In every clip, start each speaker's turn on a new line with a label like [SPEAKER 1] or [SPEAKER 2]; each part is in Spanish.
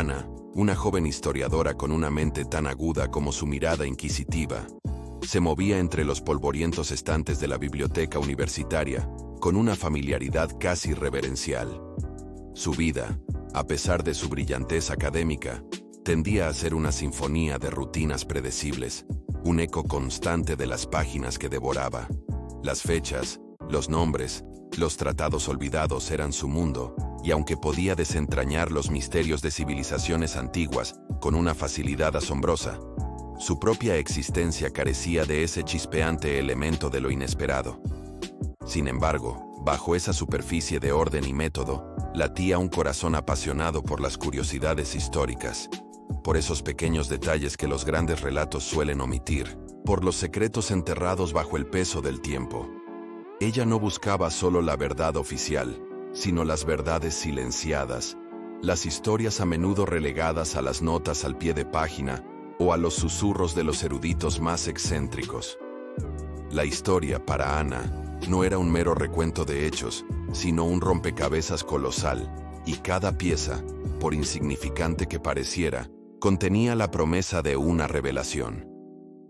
[SPEAKER 1] Ana, una joven historiadora con una mente tan aguda como su mirada inquisitiva, se movía entre los polvorientos estantes de la biblioteca universitaria con una familiaridad casi reverencial. Su vida, a pesar de su brillantez académica, tendía a ser una sinfonía de rutinas predecibles, un eco constante de las páginas que devoraba. Las fechas, los nombres, los tratados olvidados eran su mundo, y aunque podía desentrañar los misterios de civilizaciones antiguas con una facilidad asombrosa, su propia existencia carecía de ese chispeante elemento de lo inesperado. Sin embargo, bajo esa superficie de orden y método, latía un corazón apasionado por las curiosidades históricas, por esos pequeños detalles que los grandes relatos suelen omitir, por los secretos enterrados bajo el peso del tiempo. Ella no buscaba solo la verdad oficial, sino las verdades silenciadas, las historias a menudo relegadas a las notas al pie de página o a los susurros de los eruditos más excéntricos. La historia, para Ana, no era un mero recuento de hechos, sino un rompecabezas colosal, y cada pieza, por insignificante que pareciera, contenía la promesa de una revelación.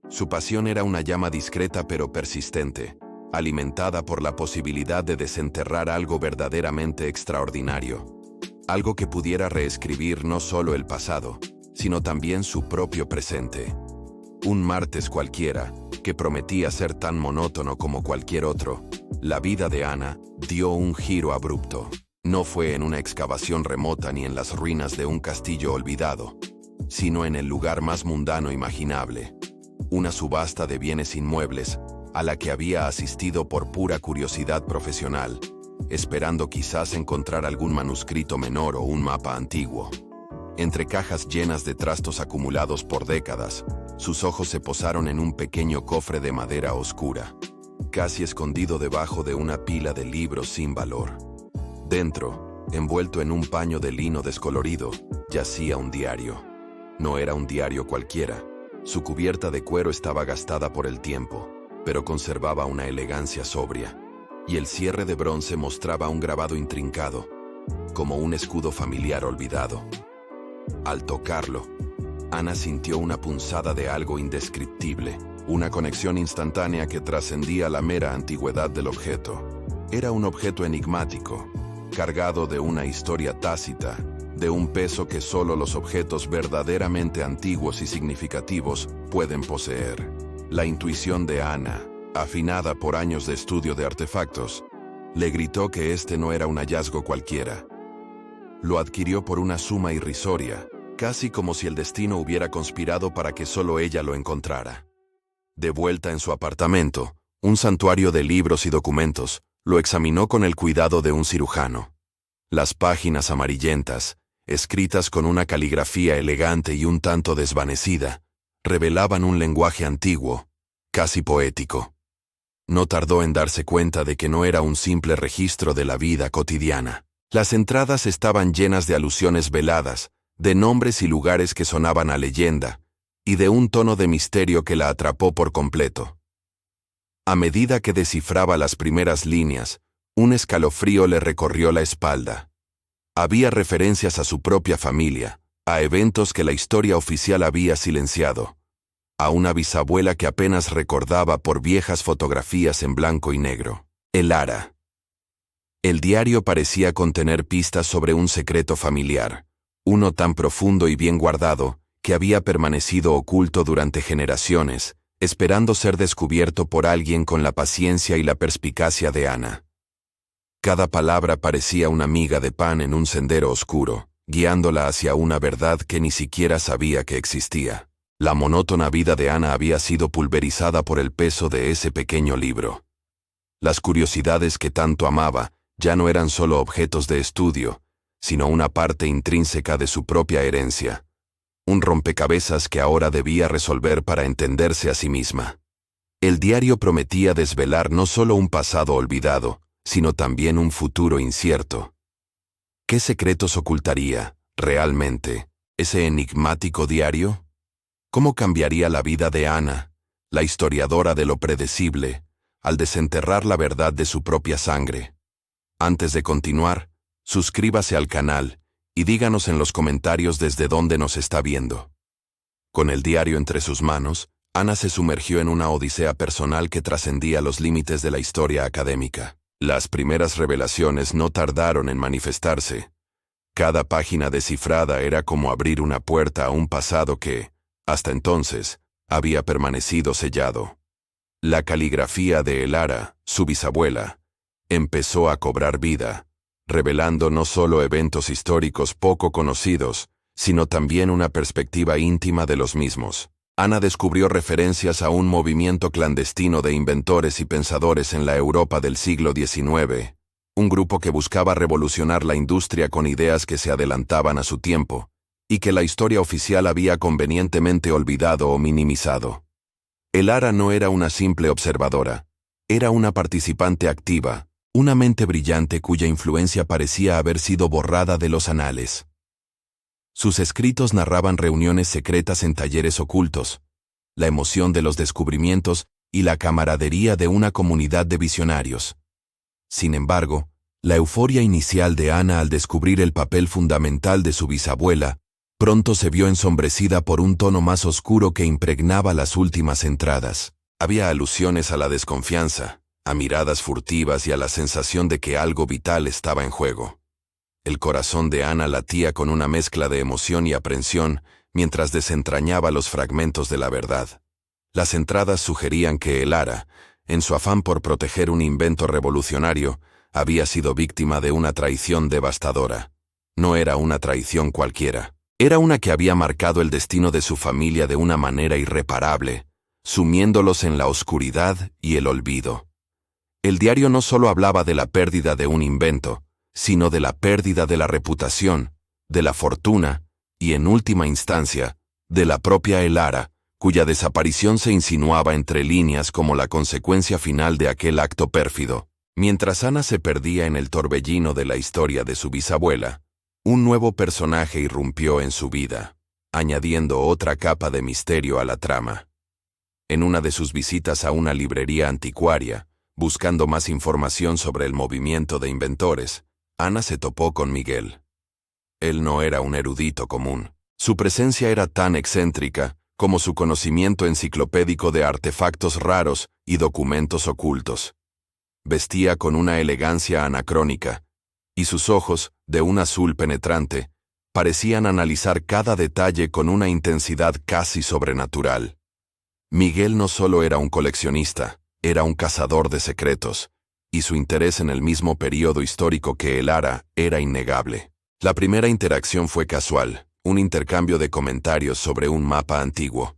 [SPEAKER 1] Su pasión era una llama discreta pero persistente, alimentada por la posibilidad de desenterrar algo verdaderamente extraordinario, algo que pudiera reescribir no solo el pasado, sino también su propio presente. Un martes cualquiera, que prometía ser tan monótono como cualquier otro, la vida de Ana dio un giro abrupto. No fue en una excavación remota ni en las ruinas de un castillo olvidado, sino en el lugar más mundano imaginable, una subasta de bienes inmuebles a la que había asistido por pura curiosidad profesional, esperando quizás encontrar algún manuscrito menor o un mapa antiguo. Entre cajas llenas de trastos acumulados por décadas, sus ojos se posaron en un pequeño cofre de madera oscura, casi escondido debajo de una pila de libros sin valor. Dentro, envuelto en un paño de lino descolorido, yacía un diario. No era un diario cualquiera. Su cubierta de cuero estaba gastada por el tiempo, pero conservaba una elegancia sobria, y el cierre de bronce mostraba un grabado intrincado, como un escudo familiar olvidado. Al tocarlo, Ana sintió una punzada de algo indescriptible, una conexión instantánea que trascendía la mera antigüedad del objeto. Era un objeto enigmático, cargado de una historia tácita, de un peso que solo los objetos verdaderamente antiguos y significativos pueden poseer. La intuición de Ana, afinada por años de estudio de artefactos, le gritó que este no era un hallazgo cualquiera. Lo adquirió por una suma irrisoria, casi como si el destino hubiera conspirado para que solo ella lo encontrara. De vuelta en su apartamento, un santuario de libros y documentos, lo examinó con el cuidado de un cirujano. Las páginas amarillentas, escritas con una caligrafía elegante y un tanto desvanecida, revelaban un lenguaje antiguo, casi poético. No tardó en darse cuenta de que no era un simple registro de la vida cotidiana. Las entradas estaban llenas de alusiones veladas, de nombres y lugares que sonaban a leyenda, y de un tono de misterio que la atrapó por completo. A medida que descifraba las primeras líneas, un escalofrío le recorrió la espalda. Había referencias a su propia familia, a eventos que la historia oficial había silenciado, a una bisabuela que apenas recordaba por viejas fotografías en blanco y negro. El Ara. El diario parecía contener pistas sobre un secreto familiar, uno tan profundo y bien guardado que había permanecido oculto durante generaciones, esperando ser descubierto por alguien con la paciencia y la perspicacia de Ana. Cada palabra parecía una miga de pan en un sendero oscuro, guiándola hacia una verdad que ni siquiera sabía que existía. La monótona vida de Ana había sido pulverizada por el peso de ese pequeño libro. Las curiosidades que tanto amaba ya no eran solo objetos de estudio, sino una parte intrínseca de su propia herencia, un rompecabezas que ahora debía resolver para entenderse a sí misma. El diario prometía desvelar no solo un pasado olvidado, sino también un futuro incierto. ¿Qué secretos ocultaría, realmente, ese enigmático diario? ¿Cómo cambiaría la vida de Ana, la historiadora de lo predecible, al desenterrar la verdad de su propia sangre? Antes de continuar, suscríbase al canal y díganos en los comentarios desde dónde nos está viendo. Con el diario entre sus manos, Ana se sumergió en una odisea personal que trascendía los límites de la historia académica. Las primeras revelaciones no tardaron en manifestarse. Cada página descifrada era como abrir una puerta a un pasado que, hasta entonces, había permanecido sellado. La caligrafía de Elara, su bisabuela, empezó a cobrar vida, revelando no solo eventos históricos poco conocidos, sino también una perspectiva íntima de los mismos. Ana descubrió referencias a un movimiento clandestino de inventores y pensadores en la Europa del siglo XIX, un grupo que buscaba revolucionar la industria con ideas que se adelantaban a su tiempo, y que la historia oficial había convenientemente olvidado o minimizado. Elara no era una simple observadora, era una participante activa, una mente brillante cuya influencia parecía haber sido borrada de los anales. Sus escritos narraban reuniones secretas en talleres ocultos, la emoción de los descubrimientos y la camaradería de una comunidad de visionarios. Sin embargo, la euforia inicial de Ana al descubrir el papel fundamental de su bisabuela, pronto se vio ensombrecida por un tono más oscuro que impregnaba las últimas entradas. Había alusiones a la desconfianza, a miradas furtivas y a la sensación de que algo vital estaba en juego. El corazón de Ana latía con una mezcla de emoción y aprensión mientras desentrañaba los fragmentos de la verdad. Las entradas sugerían que Elara, en su afán por proteger un invento revolucionario, había sido víctima de una traición devastadora. No era una traición cualquiera. Era una que había marcado el destino de su familia de una manera irreparable, sumiéndolos en la oscuridad y el olvido. El diario no solo hablaba de la pérdida de un invento, sino de la pérdida de la reputación, de la fortuna y, en última instancia, de la propia Elara, cuya desaparición se insinuaba entre líneas como la consecuencia final de aquel acto pérfido. Mientras Ana se perdía en el torbellino de la historia de su bisabuela, un nuevo personaje irrumpió en su vida, añadiendo otra capa de misterio a la trama. En una de sus visitas a una librería anticuaria, buscando más información sobre el movimiento de inventores, Ana se topó con Miguel. Él no era un erudito común. Su presencia era tan excéntrica como su conocimiento enciclopédico de artefactos raros y documentos ocultos. Vestía con una elegancia anacrónica, y sus ojos, de un azul penetrante, parecían analizar cada detalle con una intensidad casi sobrenatural. Miguel no solo era un coleccionista, era un cazador de secretos, y su interés en el mismo período histórico que Elara era innegable. La primera interacción fue casual, un intercambio de comentarios sobre un mapa antiguo.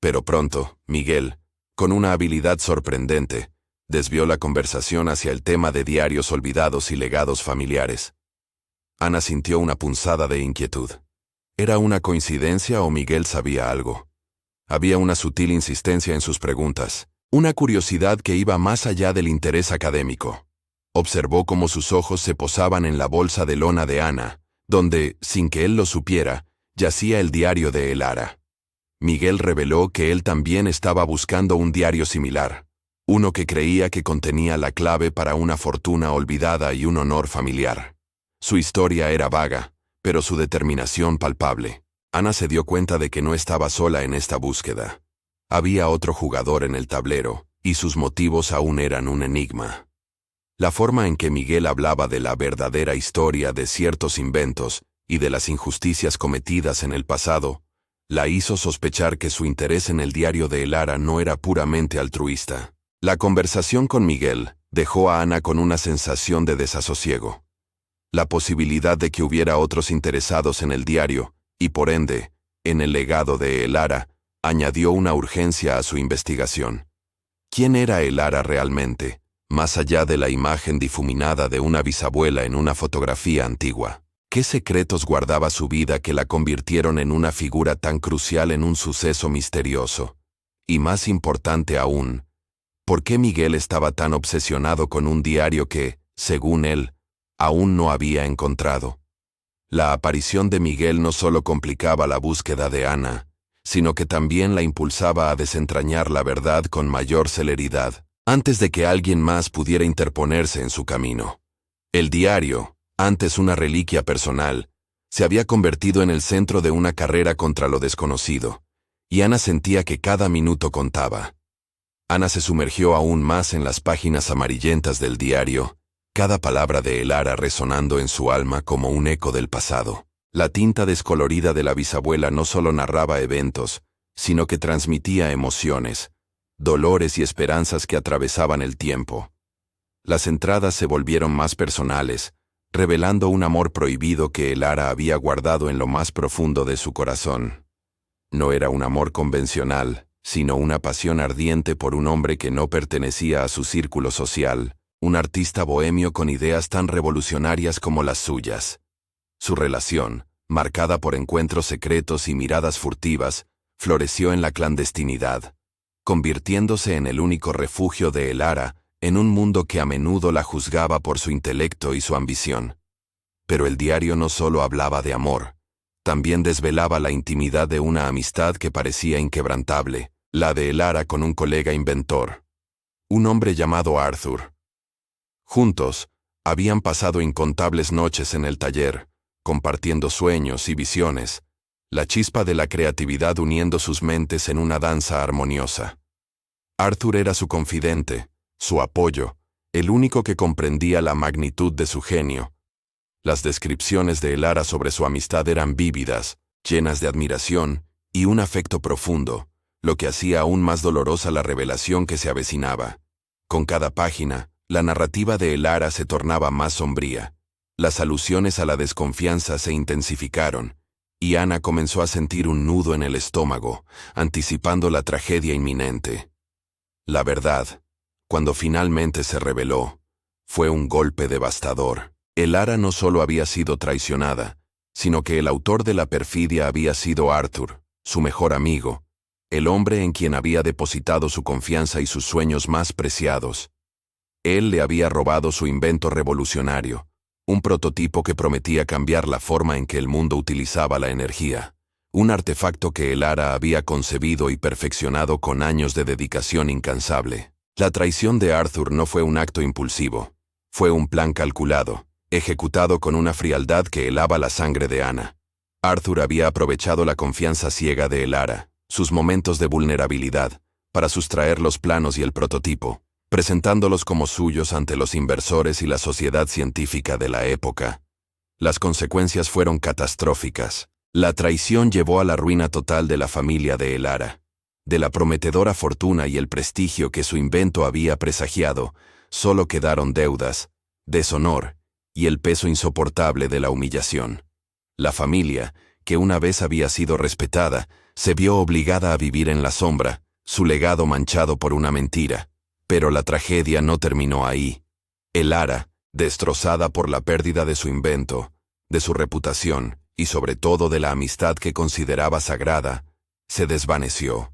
[SPEAKER 1] Pero pronto, Miguel, con una habilidad sorprendente, desvió la conversación hacia el tema de diarios olvidados y legados familiares. Ana sintió una punzada de inquietud. ¿Era una coincidencia o Miguel sabía algo? Había una sutil insistencia en sus preguntas, una curiosidad que iba más allá del interés académico. Observó cómo sus ojos se posaban en la bolsa de lona de Ana, donde, sin que él lo supiera, yacía el diario de Elara. Miguel reveló que él también estaba buscando un diario similar, uno que creía que contenía la clave para una fortuna olvidada y un honor familiar. Su historia era vaga, pero su determinación palpable. Ana se dio cuenta de que no estaba sola en esta búsqueda. Había otro jugador en el tablero, y sus motivos aún eran un enigma. La forma en que Miguel hablaba de la verdadera historia de ciertos inventos y de las injusticias cometidas en el pasado, la hizo sospechar que su interés en el diario de Elara no era puramente altruista. La conversación con Miguel dejó a Ana con una sensación de desasosiego. La posibilidad de que hubiera otros interesados en el diario, y por ende, en el legado de Elara, añadió una urgencia a su investigación. ¿Quién era Elara realmente, más allá de la imagen difuminada de una bisabuela en una fotografía antigua? ¿Qué secretos guardaba su vida que la convirtieron en una figura tan crucial en un suceso misterioso? Y más importante aún, ¿por qué Miguel estaba tan obsesionado con un diario que, según él, aún no había encontrado? La aparición de Miguel no solo complicaba la búsqueda de Ana, sino que también la impulsaba a desentrañar la verdad con mayor celeridad, antes de que alguien más pudiera interponerse en su camino. El diario, antes una reliquia personal, Se había convertido en el centro de una carrera contra lo desconocido, y Ana sentía que cada minuto contaba. Ana se sumergió aún más en las páginas amarillentas del diario, cada palabra de Elara resonando en su alma como un eco del pasado. La tinta descolorida de la bisabuela no solo narraba eventos, sino que transmitía emociones, dolores y esperanzas que atravesaban el tiempo. Las entradas se volvieron más personales, revelando un amor prohibido que Elara había guardado en lo más profundo de su corazón. No era un amor convencional, sino una pasión ardiente por un hombre que no pertenecía a su círculo social, un artista bohemio con ideas tan revolucionarias como las suyas. Su relación, marcada por encuentros secretos y miradas furtivas, floreció en la clandestinidad, convirtiéndose en el único refugio de Elara en un mundo que a menudo la juzgaba por su intelecto y su ambición. Pero el diario no solo hablaba de amor, también desvelaba la intimidad de una amistad que parecía inquebrantable, la de Elara con un colega inventor, un hombre llamado Arthur. Juntos, habían pasado incontables noches en el taller, compartiendo sueños y visiones, la chispa de la creatividad uniendo sus mentes en una danza armoniosa. Arthur era su confidente, su apoyo, el único que comprendía la magnitud de su genio. Las descripciones de Elara sobre su amistad eran vívidas, llenas de admiración y un afecto profundo, lo que hacía aún más dolorosa la revelación que se avecinaba. Con cada página, la narrativa de Elara se tornaba más sombría. Las alusiones a la desconfianza se intensificaron, y Ana comenzó a sentir un nudo en el estómago, anticipando la tragedia inminente. La verdad, cuando finalmente se reveló, fue un golpe devastador. Elara no solo había sido traicionada, sino que el autor de la perfidia había sido Arthur, su mejor amigo, el hombre en quien había depositado su confianza y sus sueños más preciados. Él le había robado su invento revolucionario, un prototipo que prometía cambiar la forma en que el mundo utilizaba la energía, un artefacto que Elara había concebido y perfeccionado con años de dedicación incansable. La traición de Arthur no fue un acto impulsivo, fue un plan calculado, ejecutado con una frialdad que helaba la sangre de Ana. Arthur había aprovechado la confianza ciega de Elara, sus momentos de vulnerabilidad, para sustraer los planos y el prototipo, presentándolos como suyos ante los inversores y la sociedad científica de la época. Las consecuencias fueron catastróficas. La traición llevó a la ruina total de la familia de Elara. De la prometedora fortuna y el prestigio que su invento había presagiado, solo quedaron deudas, deshonor y el peso insoportable de la humillación. La familia, que una vez había sido respetada, se vio obligada a vivir en la sombra, su legado manchado por una mentira. Pero la tragedia no terminó ahí. Elara, destrozada por la pérdida de su invento, de su reputación y sobre todo de la amistad que consideraba sagrada, se desvaneció.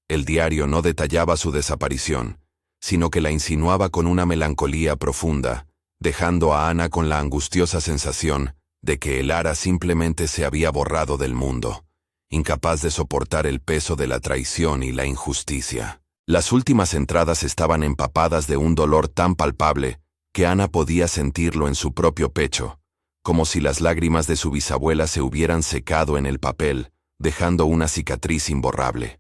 [SPEAKER 1] El diario no detallaba su desaparición, sino que la insinuaba con una melancolía profunda, dejando a Ana con la angustiosa sensación de que Elara simplemente se había borrado del mundo, incapaz de soportar el peso de la traición y la injusticia. Las últimas entradas estaban empapadas de un dolor tan palpable que Ana podía sentirlo en su propio pecho, como si las lágrimas de su bisabuela se hubieran secado en el papel, dejando una cicatriz imborrable.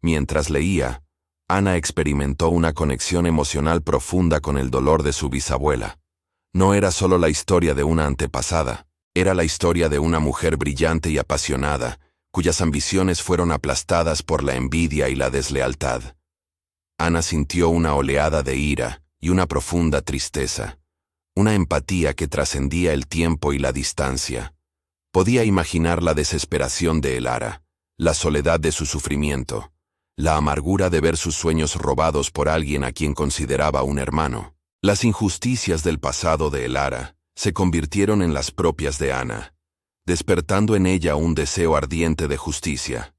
[SPEAKER 1] Mientras leía, Ana experimentó una conexión emocional profunda con el dolor de su bisabuela. No era solo la historia de una antepasada, era la historia de una mujer brillante y apasionada, cuyas ambiciones fueron aplastadas por la envidia y la deslealtad. Ana sintió una oleada de ira y una profunda tristeza, una empatía que trascendía el tiempo y la distancia. Podía imaginar la desesperación de Elara, la soledad de su sufrimiento, la amargura de ver sus sueños robados por alguien a quien consideraba un hermano. Las injusticias del pasado de Elara se convirtieron en las propias de Ana, despertando en ella un deseo ardiente de justicia.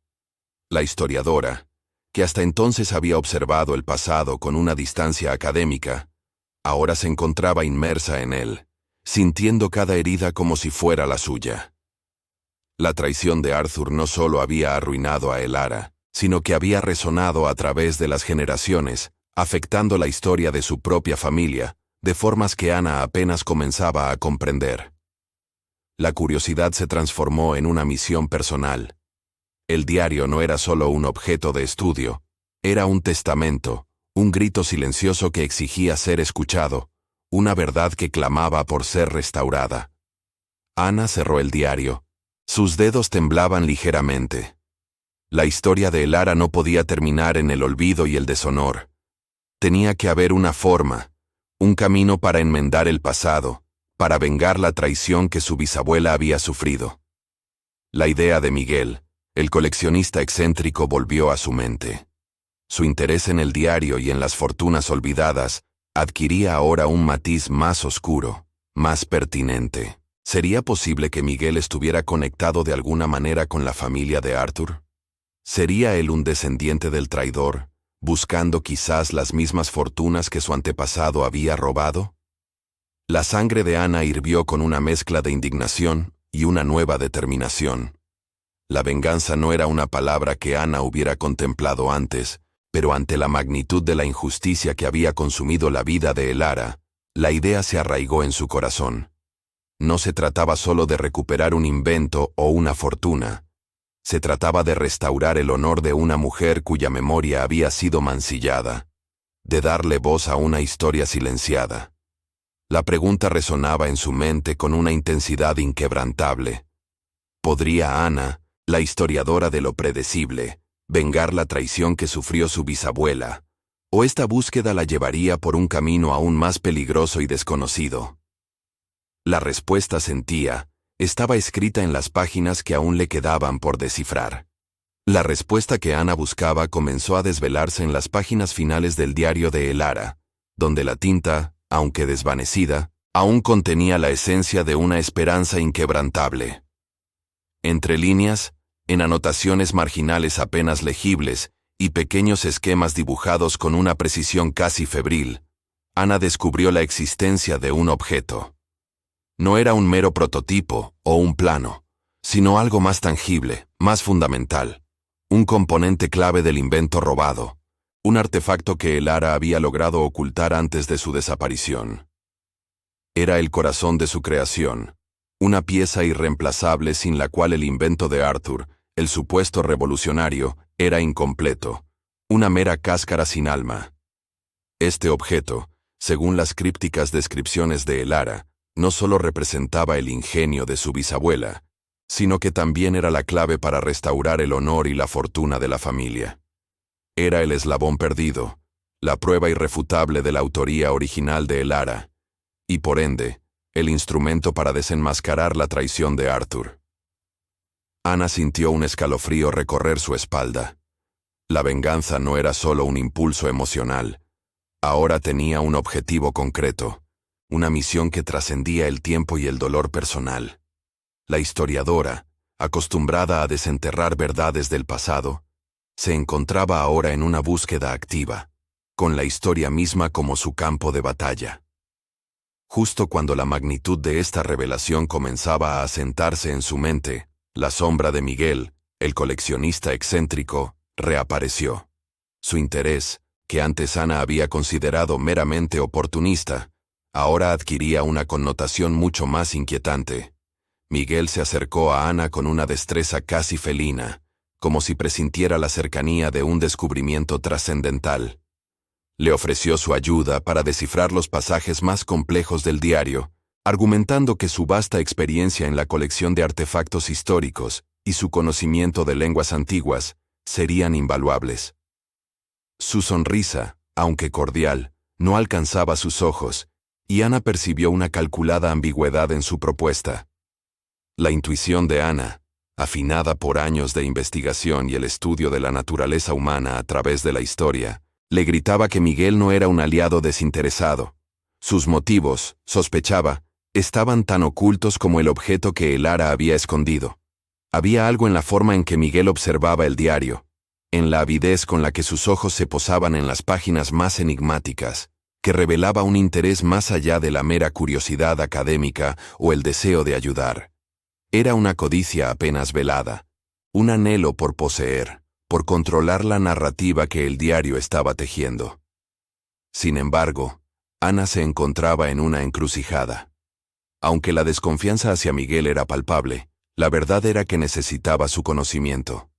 [SPEAKER 1] La historiadora, que hasta entonces había observado el pasado con una distancia académica, ahora se encontraba inmersa en él, sintiendo cada herida como si fuera la suya. La traición de Arthur no solo había arruinado a Elara, sino que había resonado a través de las generaciones, afectando la historia de su propia familia, de formas que Ana apenas comenzaba a comprender. La curiosidad se transformó en una misión personal. El diario no era solo un objeto de estudio, era un testamento, un grito silencioso que exigía ser escuchado, una verdad que clamaba por ser restaurada. Ana cerró el diario. Sus dedos temblaban ligeramente. La historia de Elara no podía terminar en el olvido y el deshonor. Tenía que haber una forma, un camino para enmendar el pasado, para vengar la traición que su bisabuela había sufrido. La idea de Miguel, el coleccionista excéntrico, volvió a su mente. Su interés en el diario y en las fortunas olvidadas adquiría ahora un matiz más oscuro, más pertinente. ¿Sería posible que Miguel estuviera conectado de alguna manera con la familia de Arthur? ¿Sería él un descendiente del traidor, buscando quizás las mismas fortunas que su antepasado había robado? La sangre de Ana hirvió con una mezcla de indignación y una nueva determinación. La venganza no era una palabra que Ana hubiera contemplado antes, pero ante la magnitud de la injusticia que había consumido la vida de Elara, la idea se arraigó en su corazón. No se trataba solo de recuperar un invento o una fortuna. Se trataba de restaurar el honor de una mujer cuya memoria había sido mancillada, de darle voz a una historia silenciada. La pregunta resonaba en su mente con una intensidad inquebrantable. ¿Podría Ana, la historiadora de lo predecible, vengar la traición que sufrió su bisabuela? ¿O esta búsqueda la llevaría por un camino aún más peligroso y desconocido? La respuesta, sentía, estaba escrita en las páginas que aún le quedaban por descifrar. La respuesta que Ana buscaba comenzó a desvelarse en las páginas finales del diario de Elara, donde la tinta, aunque desvanecida, aún contenía la esencia de una esperanza inquebrantable. Entre líneas, en anotaciones marginales apenas legibles y pequeños esquemas dibujados con una precisión casi febril, Ana descubrió la existencia de un objeto. No era un mero prototipo o un plano, sino algo más tangible, más fundamental, un componente clave del invento robado, un artefacto que Elara había logrado ocultar antes de su desaparición. Era el corazón de su creación, una pieza irreemplazable sin la cual el invento de Arthur, el supuesto revolucionario, era incompleto, una mera cáscara sin alma. Este objeto, según las crípticas descripciones de Elara, no solo representaba el ingenio de su bisabuela, sino que también era la clave para restaurar el honor y la fortuna de la familia. Era el eslabón perdido, la prueba irrefutable de la autoría original de Elara, y por ende, el instrumento para desenmascarar la traición de Arthur. Ana sintió un escalofrío recorrer su espalda. La venganza no era solo un impulso emocional, ahora tenía un objetivo concreto, una misión que trascendía el tiempo y el dolor personal. La historiadora, acostumbrada a desenterrar verdades del pasado, se encontraba ahora en una búsqueda activa, con la historia misma como su campo de batalla. Justo cuando la magnitud de esta revelación comenzaba a asentarse en su mente, la sombra de Miguel, el coleccionista excéntrico, reapareció. Su interés, que antes Ana había considerado meramente oportunista, ahora adquiría una connotación mucho más inquietante. Miguel se acercó a Ana con una destreza casi felina, como si presintiera la cercanía de un descubrimiento trascendental. Le ofreció su ayuda para descifrar los pasajes más complejos del diario, argumentando que su vasta experiencia en la colección de artefactos históricos y su conocimiento de lenguas antiguas serían invaluables. Su sonrisa, aunque cordial, no alcanzaba sus ojos, y Ana percibió una calculada ambigüedad en su propuesta. La intuición de Ana, afinada por años de investigación y el estudio de la naturaleza humana a través de la historia, le gritaba que Miguel no era un aliado desinteresado. Sus motivos, sospechaba, estaban tan ocultos como el objeto que Elara había escondido. Había algo en la forma en que Miguel observaba el diario, en la avidez con la que sus ojos se posaban en las páginas más enigmáticas, que revelaba un interés más allá de la mera curiosidad académica o el deseo de ayudar. Era una codicia apenas velada, un anhelo por poseer, por controlar la narrativa que el diario estaba tejiendo. Sin embargo, Ana se encontraba en una encrucijada. Aunque la desconfianza hacia Miguel era palpable, la verdad era que necesitaba su conocimiento.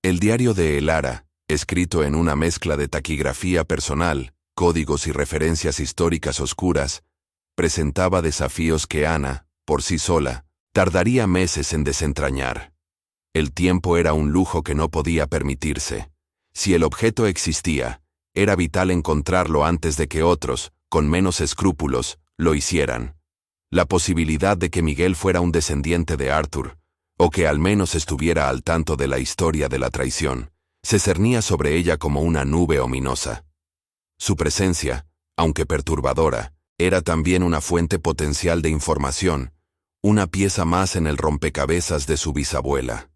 [SPEAKER 1] El diario de Elara, escrito en una mezcla de taquigrafía personal, códigos y referencias históricas oscuras, presentaba desafíos que Ana, por sí sola, tardaría meses en desentrañar. El tiempo era un lujo que no podía permitirse. Si el objeto existía, era vital encontrarlo antes de que otros, con menos escrúpulos, lo hicieran. La posibilidad de que Miguel fuera un descendiente de Arthur, o que al menos estuviera al tanto de la historia de la traición, se cernía sobre ella como una nube ominosa. Su presencia, aunque perturbadora, era también una fuente potencial de información, una pieza más en el rompecabezas de su bisabuela.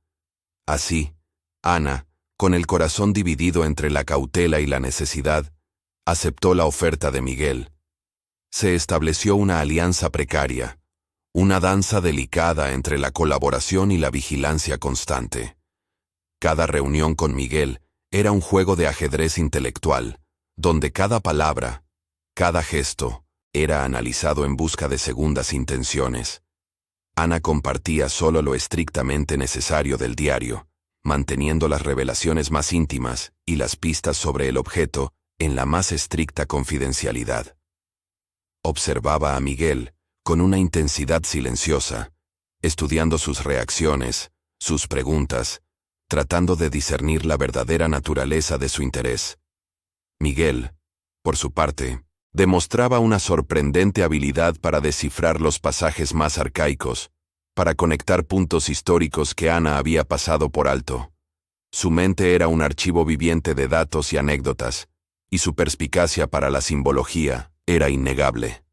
[SPEAKER 1] Así, Ana, con el corazón dividido entre la cautela y la necesidad, aceptó la oferta de Miguel. Se estableció una alianza precaria, una danza delicada entre la colaboración y la vigilancia constante. Cada reunión con Miguel era un juego de ajedrez intelectual, donde cada palabra, cada gesto, era analizado en busca de segundas intenciones. Ana compartía solo lo estrictamente necesario del diario, manteniendo las revelaciones más íntimas y las pistas sobre el objeto en la más estricta confidencialidad. Observaba a Miguel con una intensidad silenciosa, estudiando sus reacciones, sus preguntas, tratando de discernir la verdadera naturaleza de su interés. Miguel, por su parte, demostraba una sorprendente habilidad para descifrar los pasajes más arcaicos, para conectar puntos históricos que Ana había pasado por alto. Su mente era un archivo viviente de datos y anécdotas, y su perspicacia para la simbología era innegable.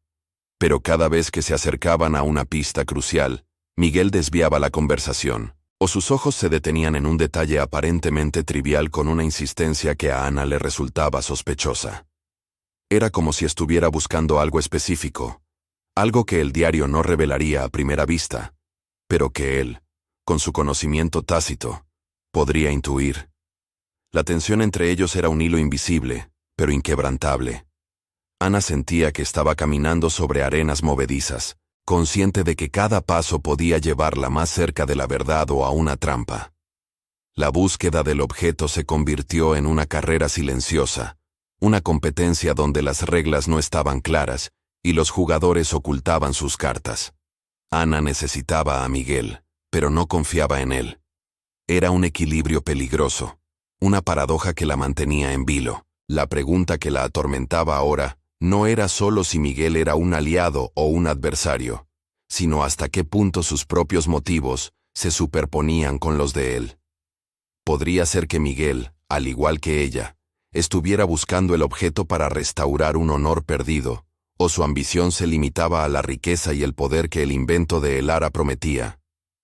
[SPEAKER 1] Pero cada vez que se acercaban a una pista crucial, Miguel desviaba la conversación, o sus ojos se detenían en un detalle aparentemente trivial con una insistencia que a Ana le resultaba sospechosa. Era como si estuviera buscando algo específico, algo que el diario no revelaría a primera vista, pero que él, con su conocimiento tácito, podría intuir. La tensión entre ellos era un hilo invisible, pero inquebrantable. Ana sentía que estaba caminando sobre arenas movedizas, consciente de que cada paso podía llevarla más cerca de la verdad o a una trampa. La búsqueda del objeto se convirtió en una carrera silenciosa, una competencia donde las reglas no estaban claras y los jugadores ocultaban sus cartas. Ana necesitaba a Miguel, pero no confiaba en él. Era un equilibrio peligroso, una paradoja que la mantenía en vilo. La pregunta que la atormentaba ahora no era solo si Miguel era un aliado o un adversario, sino hasta qué punto sus propios motivos se superponían con los de él. Podría ser que Miguel, al igual que ella, estuviera buscando el objeto para restaurar un honor perdido, o su ambición se limitaba a la riqueza y el poder que el invento de Elara prometía.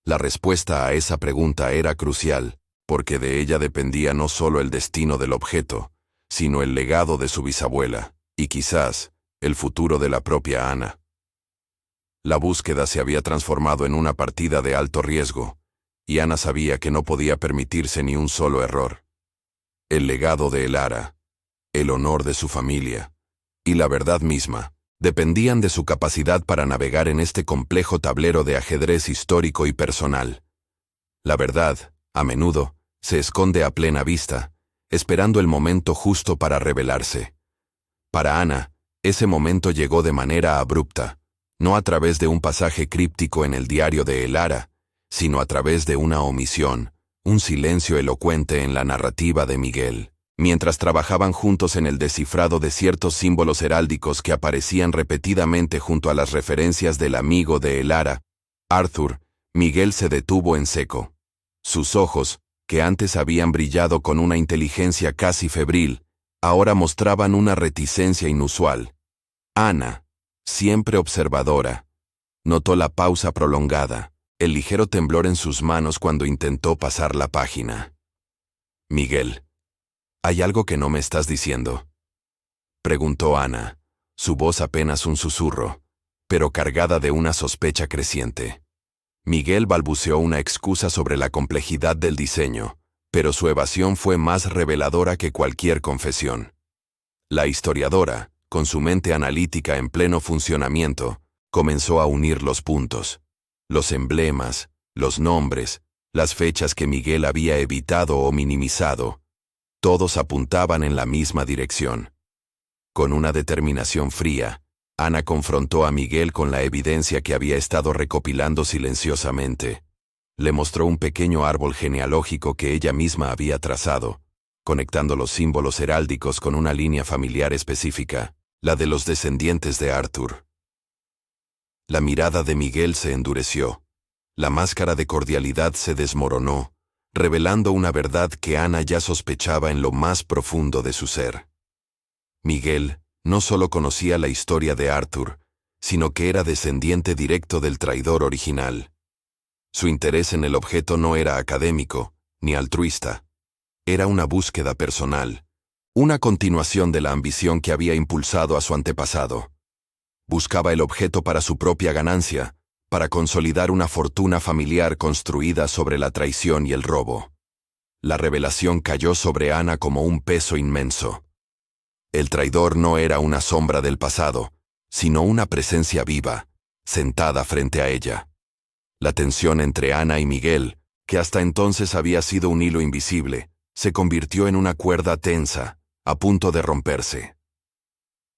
[SPEAKER 1] La respuesta a esa pregunta era crucial, porque de ella dependía no solo el destino del objeto, sino el legado de su bisabuela, y quizás, el futuro de la propia Ana. La búsqueda se había transformado en una partida de alto riesgo, y Ana sabía que no podía permitirse ni un solo error. El legado de Elara, el honor de su familia, y la verdad misma, dependían de su capacidad para navegar en este complejo tablero de ajedrez histórico y personal. La verdad, a menudo, se esconde a plena vista, esperando el momento justo para revelarse. Para Ana, ese momento llegó de manera abrupta, no a través de un pasaje críptico en el diario de Elara, sino a través de una omisión, un silencio elocuente en la narrativa de Miguel. Mientras trabajaban juntos en el descifrado de ciertos símbolos heráldicos que aparecían repetidamente junto a las referencias del amigo de Elara, Arthur, Miguel se detuvo en seco. Sus ojos, que antes habían brillado con una inteligencia casi febril, ahora mostraban una reticencia inusual. Ana, siempre observadora, notó la pausa prolongada, el ligero temblor en sus manos cuando intentó pasar la página. «Miguel, ¿hay algo que no me estás diciendo?», preguntó Ana, su voz apenas un susurro, pero cargada de una sospecha creciente. Miguel balbuceó una excusa sobre la complejidad del diseño, pero su evasión fue más reveladora que cualquier confesión. La historiadora, con su mente analítica en pleno funcionamiento, Comenzó a unir los puntos, los emblemas, los nombres, las fechas que Miguel había evitado o minimizado. Todos apuntaban en la misma dirección. Con una determinación fría, Ana confrontó a Miguel con la evidencia que había estado recopilando silenciosamente. Le mostró un pequeño árbol genealógico que ella misma había trazado, conectando los símbolos heráldicos con una línea familiar específica, la de los descendientes de Arthur. La mirada de Miguel se endureció. La máscara de cordialidad se desmoronó, revelando una verdad que Ana ya sospechaba en lo más profundo de su ser. Miguel no solo conocía la historia de Arthur, sino que era descendiente directo del traidor original. Su interés en el objeto no era académico, ni altruista. Era una búsqueda personal, una continuación de la ambición que había impulsado a su antepasado. Buscaba el objeto para su propia ganancia, para consolidar una fortuna familiar construida sobre la traición y el robo. La revelación cayó sobre Ana como un peso inmenso. El traidor no era una sombra del pasado, sino una presencia viva, sentada frente a ella. La tensión entre Ana y Miguel, que hasta entonces había sido un hilo invisible, se convirtió en una cuerda tensa, a punto de romperse.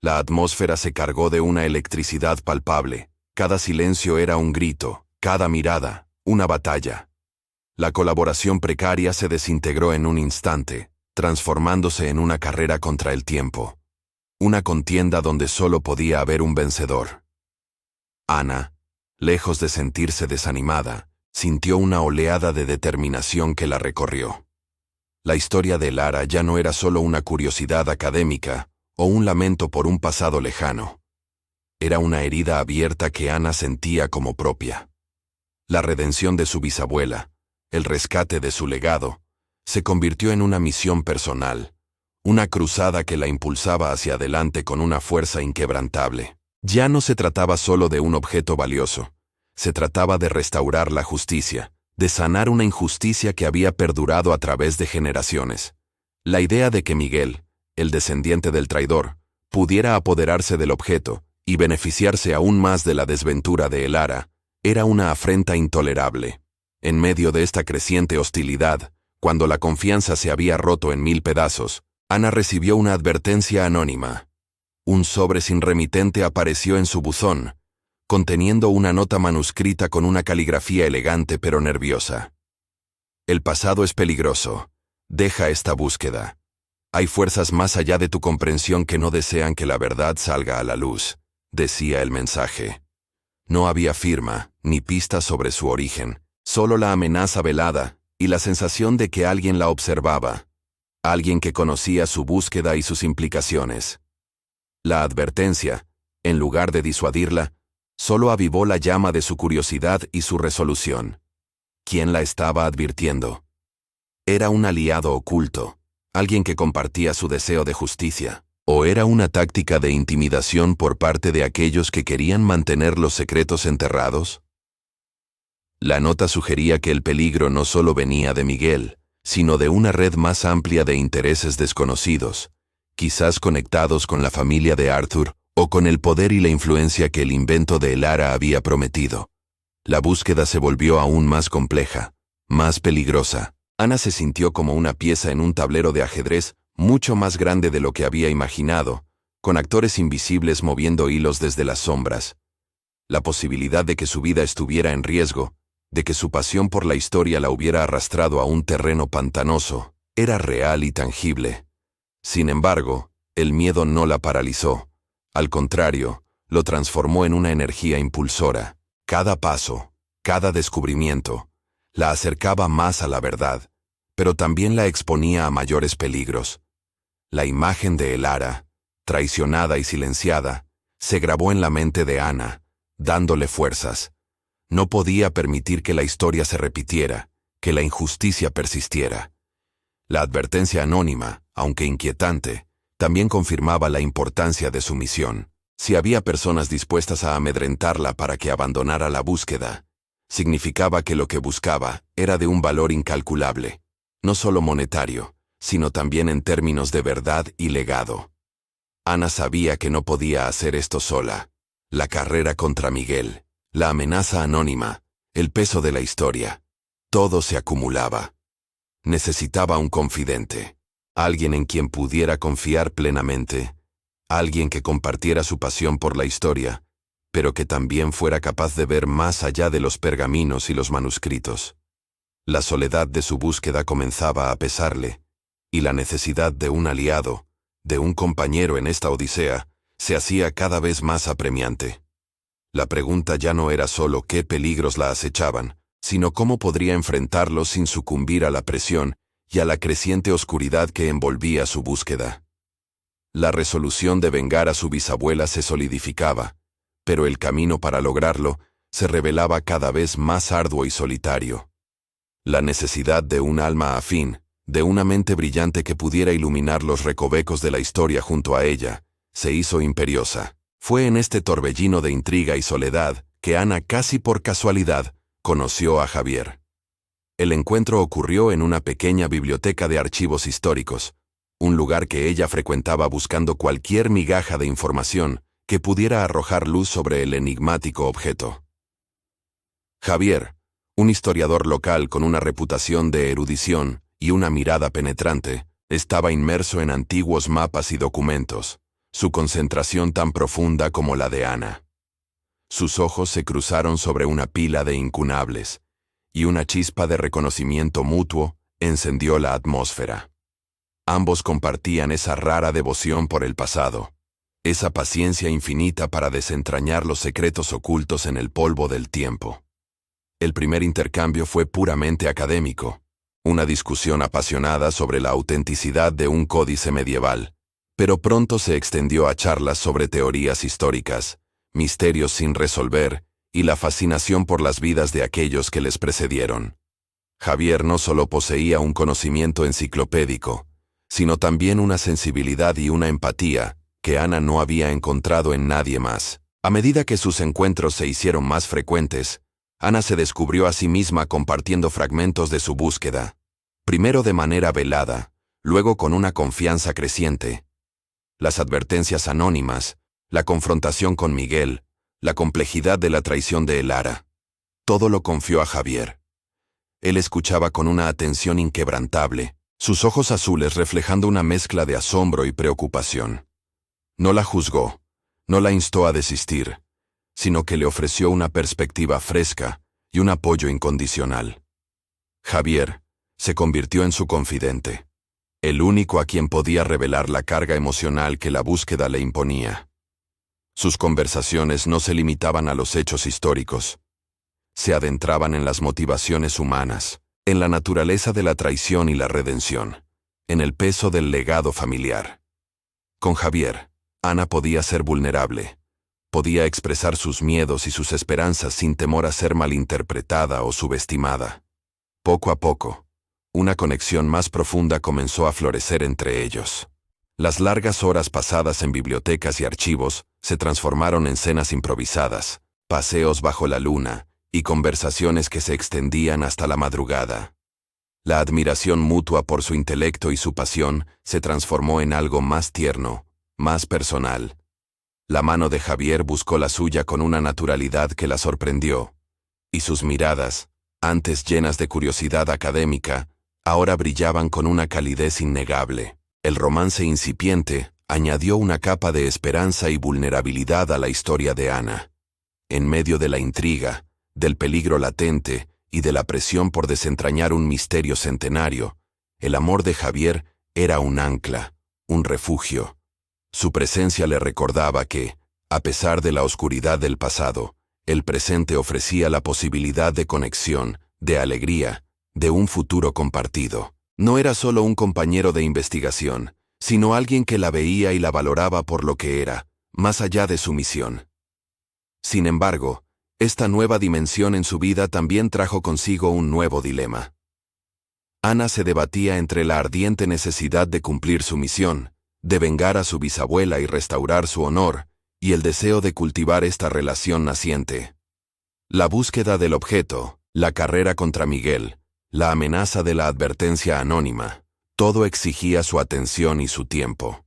[SPEAKER 1] La atmósfera se cargó de una electricidad palpable. Cada silencio era un grito, cada mirada, una batalla. La colaboración precaria se desintegró en un instante, transformándose en una carrera contra el tiempo. Una contienda donde solo podía haber un vencedor. Ana, lejos de sentirse desanimada, sintió una oleada de determinación que la recorrió. La historia de Lara ya no era solo una curiosidad académica o un lamento por un pasado lejano. Era una herida abierta que Ana sentía como propia. La redención de su bisabuela, el rescate de su legado, se convirtió en una misión personal, una cruzada que la impulsaba hacia adelante con una fuerza inquebrantable. Ya no se trataba solo de un objeto valioso, se trataba de restaurar la justicia, de sanar una injusticia que había perdurado a través de generaciones. La idea de que Miguel, el descendiente del traidor, pudiera apoderarse del objeto y beneficiarse aún más de la desventura de Lara, era una afrenta intolerable. En medio de esta creciente hostilidad, cuando la confianza se había roto en 1000 pedazos, Ana recibió una advertencia anónima. Un sobre sin remitente apareció en su buzón, conteniendo una nota manuscrita con una caligrafía elegante pero nerviosa. El pasado es peligroso. Deja esta búsqueda. Hay fuerzas más allá de tu comprensión que no desean que la verdad salga a la luz, decía el mensaje. No había firma, ni pista sobre su origen, solo la amenaza velada y la sensación de que alguien la observaba, alguien que conocía su búsqueda y sus implicaciones. La advertencia, en lugar de disuadirla, solo avivó la llama de su curiosidad y su resolución. ¿Quién la estaba advirtiendo? ¿Era un aliado oculto, alguien que compartía su deseo de justicia? ¿O era una táctica de intimidación por parte de aquellos que querían mantener los secretos enterrados? La nota sugería que el peligro no solo venía de Miguel, sino de una red más amplia de intereses desconocidos, quizás conectados con la familia de Arthur o con el poder y la influencia que el invento de Lara había prometido. La búsqueda se volvió aún más compleja, más peligrosa. Ana se sintió como una pieza en un tablero de ajedrez mucho más grande de lo que había imaginado, con actores invisibles moviendo hilos desde las sombras. La posibilidad de que su vida estuviera en riesgo, de que su pasión por la historia la hubiera arrastrado a un terreno pantanoso, era real y tangible. Sin embargo, el miedo no la paralizó. Al contrario, lo transformó en una energía impulsora. Cada paso, cada descubrimiento, la acercaba más a la verdad, pero también la exponía a mayores peligros. La imagen de Lara, traicionada y silenciada, se grabó en la mente de Ana, dándole fuerzas. No podía permitir que la historia se repitiera, que la injusticia persistiera. La advertencia anónima, aunque inquietante, también confirmaba la importancia de su misión. Si había personas dispuestas a amedrentarla para que abandonara la búsqueda, significaba que lo que buscaba era de un valor incalculable, no solo monetario, sino también en términos de verdad y legado. Ana sabía que no podía hacer esto sola. La carrera contra Miguel, la amenaza anónima, el peso de la historia. Todo se acumulaba. Necesitaba un confidente, alguien en quien pudiera confiar plenamente, alguien que compartiera su pasión por la historia, pero que también fuera capaz de ver más allá de los pergaminos y los manuscritos. La soledad de su búsqueda comenzaba a pesarle, y la necesidad de un aliado, de un compañero en esta odisea, se hacía cada vez más apremiante. La pregunta ya no era solo qué peligros la acechaban, sino cómo podría enfrentarlos sin sucumbir a la presión y a la creciente oscuridad que envolvía su búsqueda. La resolución de vengar a su bisabuela se solidificaba, pero el camino para lograrlo se revelaba cada vez más arduo y solitario. La necesidad de un alma afín, de una mente brillante que pudiera iluminar los recovecos de la historia junto a ella, se hizo imperiosa. Fue en este torbellino de intriga y soledad que Ana, casi por casualidad, conoció a Javier. El encuentro ocurrió en una pequeña biblioteca de archivos históricos, un lugar que ella frecuentaba buscando cualquier migaja de información que pudiera arrojar luz sobre el enigmático objeto. Javier, un historiador local con una reputación de erudición y una mirada penetrante, estaba inmerso en antiguos mapas y documentos, su concentración tan profunda como la de Ana. Sus ojos se cruzaron sobre una pila de incunables, y una chispa de reconocimiento mutuo encendió la atmósfera. Ambos compartían esa rara devoción por el pasado, esa paciencia infinita para desentrañar los secretos ocultos en el polvo del tiempo. El primer intercambio fue puramente académico, una discusión apasionada sobre la autenticidad de un códice medieval, pero pronto se extendió a charlas sobre teorías históricas, misterios sin resolver y la fascinación por las vidas de aquellos que les precedieron. Javier no solo poseía un conocimiento enciclopédico, sino también una sensibilidad y una empatía que Ana no había encontrado en nadie más. A medida que sus encuentros se hicieron más frecuentes, Ana se descubrió a sí misma compartiendo fragmentos de su búsqueda, primero de manera velada, luego con una confianza creciente. Las advertencias anónimas, la confrontación con Miguel, la complejidad de la traición de Elara. Todo lo confió a Javier. Él escuchaba con una atención inquebrantable, sus ojos azules reflejando una mezcla de asombro y preocupación. No la juzgó, no la instó a desistir, sino que le ofreció una perspectiva fresca y un apoyo incondicional. Javier se convirtió en su confidente, el único a quien podía revelar la carga emocional que la búsqueda le imponía. Sus conversaciones no se limitaban a los hechos históricos. Se adentraban en las motivaciones humanas, en la naturaleza de la traición y la redención, en el peso del legado familiar. Con Javier, Ana podía ser vulnerable. Podía expresar sus miedos y sus esperanzas sin temor a ser malinterpretada o subestimada. Poco a poco, una conexión más profunda comenzó a florecer entre ellos. Las largas horas pasadas en bibliotecas y archivos se transformaron en cenas improvisadas, paseos bajo la luna y conversaciones que se extendían hasta la madrugada. La admiración mutua por su intelecto y su pasión se transformó en algo más tierno, más personal. La mano de Javier buscó la suya con una naturalidad que la sorprendió, y sus miradas, antes llenas de curiosidad académica, ahora brillaban con una calidez innegable. El romance incipiente añadió una capa de esperanza y vulnerabilidad a la historia de Ana. En medio de la intriga, del peligro latente y de la presión por desentrañar un misterio centenario, el amor de Javier era un ancla, un refugio. Su presencia le recordaba que, a pesar de la oscuridad del pasado, el presente ofrecía la posibilidad de conexión, de alegría, de un futuro compartido. No era solo un compañero de investigación, sino alguien que la veía y la valoraba por lo que era, más allá de su misión. Sin embargo, esta nueva dimensión en su vida también trajo consigo un nuevo dilema. Ana se debatía entre la ardiente necesidad de cumplir su misión, de vengar a su bisabuela y restaurar su honor, y el deseo de cultivar esta relación naciente. La búsqueda del objeto, la carrera contra Miguel, la amenaza de la advertencia anónima, todo exigía su atención y su tiempo.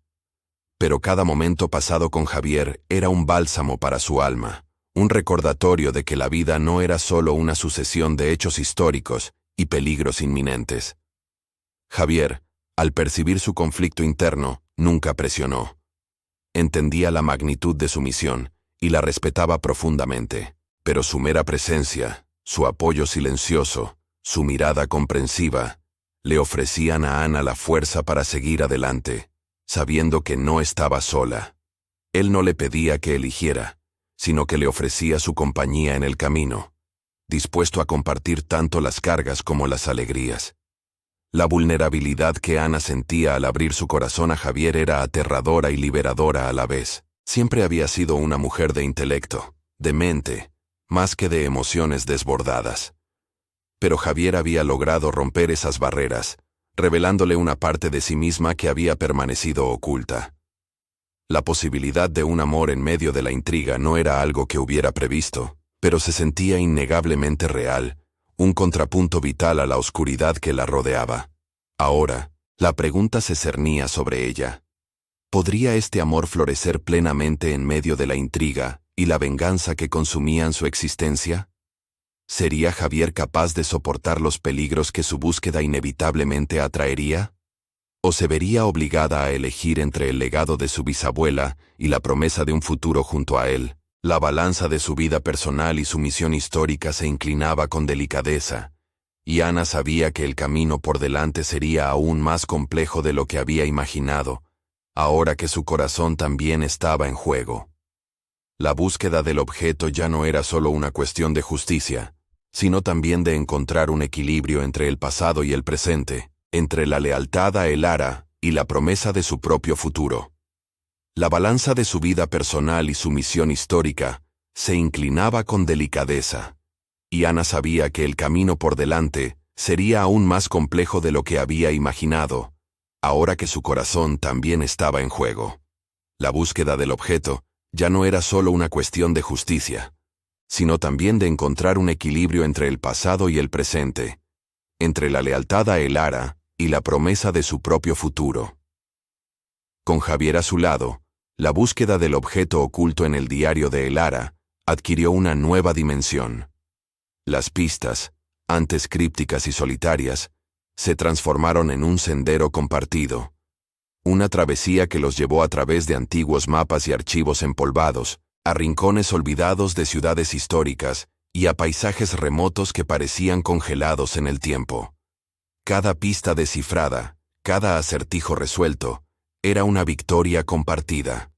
[SPEAKER 1] Pero cada momento pasado con Javier era un bálsamo para su alma, un recordatorio de que la vida no era solo una sucesión de hechos históricos y peligros inminentes. Javier, al percibir su conflicto interno, nunca presionó. Entendía la magnitud de su misión y la respetaba profundamente, pero su mera presencia, su apoyo silencioso, su mirada comprensiva, le ofrecían a Ana la fuerza para seguir adelante, sabiendo que no estaba sola. Él no le pedía que eligiera, sino que le ofrecía su compañía en el camino, dispuesto a compartir tanto las cargas como las alegrías. La vulnerabilidad que Ana sentía al abrir su corazón a Javier era aterradora y liberadora a la vez. Siempre había sido una mujer de intelecto, de mente, más que de emociones desbordadas. Pero Javier había logrado romper esas barreras, revelándole una parte de sí misma que había permanecido oculta. La posibilidad de un amor en medio de la intriga no era algo que hubiera previsto, pero se sentía innegablemente real, un contrapunto vital a la oscuridad que la rodeaba. Ahora, la pregunta se cernía sobre ella. ¿Podría este amor florecer plenamente en medio de la intriga y la venganza que consumían su existencia? ¿Sería Javier capaz de soportar los peligros que su búsqueda inevitablemente atraería? ¿O se vería obligada a elegir entre el legado de su bisabuela y la promesa de un futuro junto a él? La balanza de su vida personal y su misión histórica se inclinaba con delicadeza, y Ana sabía que el camino por delante sería aún más complejo de lo que había imaginado, ahora que su corazón también estaba en juego. La búsqueda del objeto ya no era solo una cuestión de justicia, sino también de encontrar un equilibrio entre el pasado y el presente, entre la lealtad a Elara y la promesa de su propio futuro. La balanza de su vida personal y su misión histórica se inclinaba con delicadeza, y Ana sabía que el camino por delante sería aún más complejo de lo que había imaginado, ahora que su corazón también estaba en juego. La búsqueda del objeto ya no era solo una cuestión de justicia, sino también de encontrar un equilibrio entre el pasado y el presente, entre la lealtad a Elara y la promesa de su propio futuro. Con Javier a su lado, la búsqueda del objeto oculto en el diario de Elara adquirió una nueva dimensión. Las pistas, antes crípticas y solitarias, se transformaron en un sendero compartido. Una travesía que los llevó a través de antiguos mapas y archivos empolvados, a rincones olvidados de ciudades históricas y a paisajes remotos que parecían congelados en el tiempo. Cada pista descifrada, cada acertijo resuelto, era una victoria compartida.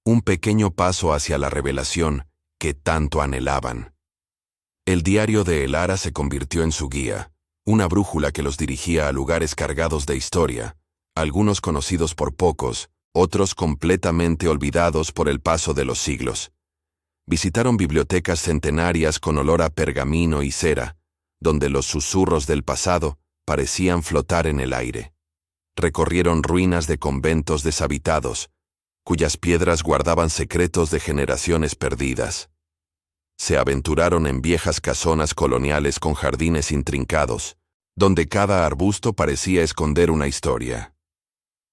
[SPEAKER 1] Un pequeño paso hacia la revelación que tanto anhelaban. El diario de Elara se convirtió en su guía, una brújula que los dirigía a lugares cargados de historia, algunos conocidos por pocos, otros completamente olvidados por el paso de los siglos. Visitaron bibliotecas centenarias con olor a pergamino y cera, donde los susurros del pasado parecían flotar en el aire. Recorrieron ruinas de conventos deshabitados, cuyas piedras guardaban secretos de generaciones perdidas. Se aventuraron en viejas casonas coloniales con jardines intrincados, donde cada arbusto parecía esconder una historia.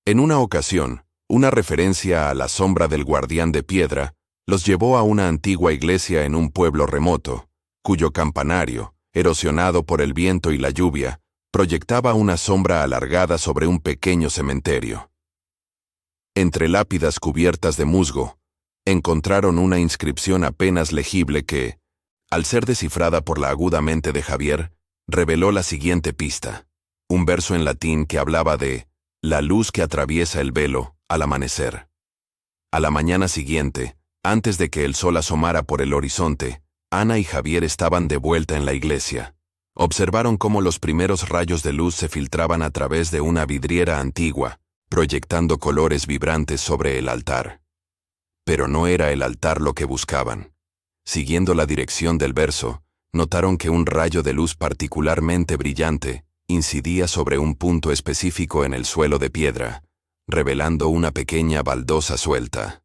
[SPEAKER 1] En una ocasión, una referencia a la sombra del guardián de piedra los llevó a una antigua iglesia en un pueblo remoto, cuyo campanario, erosionado por el viento y la lluvia, proyectaba una sombra alargada sobre un pequeño cementerio. Entre lápidas cubiertas de musgo, encontraron una inscripción apenas legible que, al ser descifrada por la aguda mente de Javier, reveló la siguiente pista, un verso en latín que hablaba de la luz que atraviesa el velo al amanecer. A la mañana siguiente, antes de que el sol asomara por el horizonte, Ana y Javier estaban de vuelta en la iglesia. Observaron cómo los primeros rayos de luz se filtraban a través de una vidriera antigua, proyectando colores vibrantes sobre el altar. Pero no era el altar lo que buscaban. Siguiendo la dirección del verso, notaron que un rayo de luz particularmente brillante incidía sobre un punto específico en el suelo de piedra, revelando una pequeña baldosa suelta.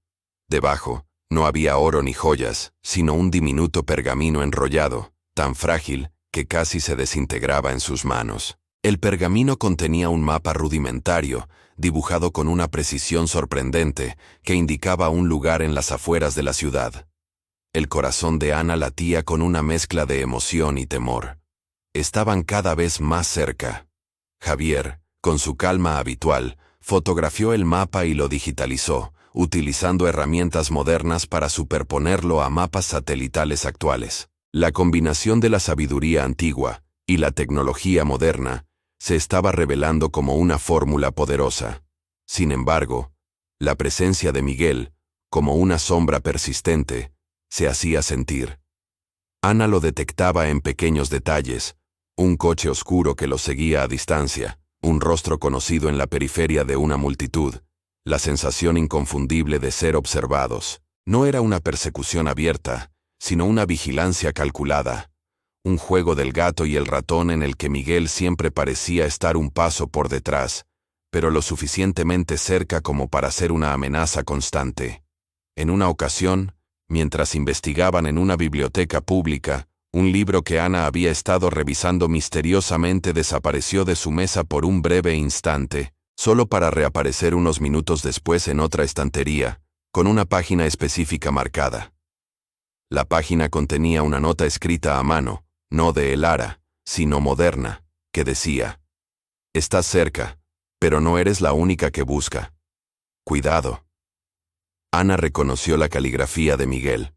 [SPEAKER 1] Debajo, no había oro ni joyas, sino un diminuto pergamino enrollado, tan frágil que casi se desintegraba en sus manos. El pergamino contenía un mapa rudimentario, dibujado con una precisión sorprendente que indicaba un lugar en las afueras de la ciudad. El corazón de Ana latía con una mezcla de emoción y temor. Estaban cada vez más cerca. Javier, con su calma habitual, fotografió el mapa y lo digitalizó, utilizando herramientas modernas para superponerlo a mapas satelitales actuales. La combinación de la sabiduría antigua y la tecnología moderna se estaba revelando como una fórmula poderosa. Sin embargo, la presencia de Miguel, como una sombra persistente, se hacía sentir. Ana lo detectaba en pequeños detalles: un coche oscuro que lo seguía a distancia, un rostro conocido en la periferia de una multitud, la sensación inconfundible de ser observados. No era una persecución abierta, sino una vigilancia calculada, un juego del gato y el ratón en el que Miguel siempre parecía estar un paso por detrás, pero lo suficientemente cerca como para ser una amenaza constante. En una ocasión, mientras investigaban en una biblioteca pública, un libro que Ana había estado revisando misteriosamente desapareció de su mesa por un breve instante, solo para reaparecer unos minutos después en otra estantería, con una página específica marcada. La página contenía una nota escrita a mano, no de Elara, sino moderna, que decía: «Estás cerca, pero no eres la única que busca. Cuidado». Ana reconoció la caligrafía de Miguel.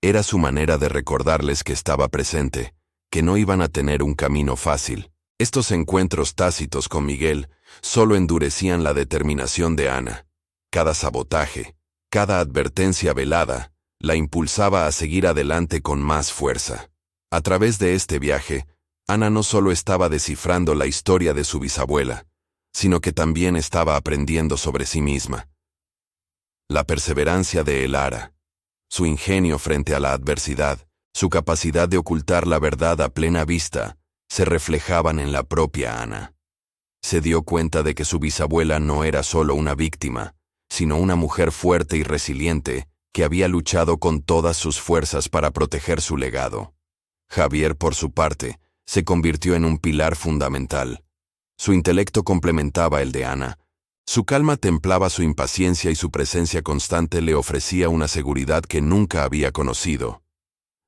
[SPEAKER 1] Era su manera de recordarles que estaba presente, que no iban a tener un camino fácil. Estos encuentros tácitos con Miguel solo endurecían la determinación de Ana. Cada sabotaje, cada advertencia velada, la impulsaba a seguir adelante con más fuerza. A través de este viaje, Ana no solo estaba descifrando la historia de su bisabuela, sino que también estaba aprendiendo sobre sí misma. La perseverancia de Elara, su ingenio frente a la adversidad, su capacidad de ocultar la verdad a plena vista, se reflejaban en la propia Ana. Se dio cuenta de que su bisabuela no era solo una víctima, sino una mujer fuerte y resiliente que había luchado con todas sus fuerzas para proteger su legado. Javier, por su parte, se convirtió en un pilar fundamental. Su intelecto complementaba el de Ana. Su calma templaba su impaciencia y su presencia constante le ofrecía una seguridad que nunca había conocido.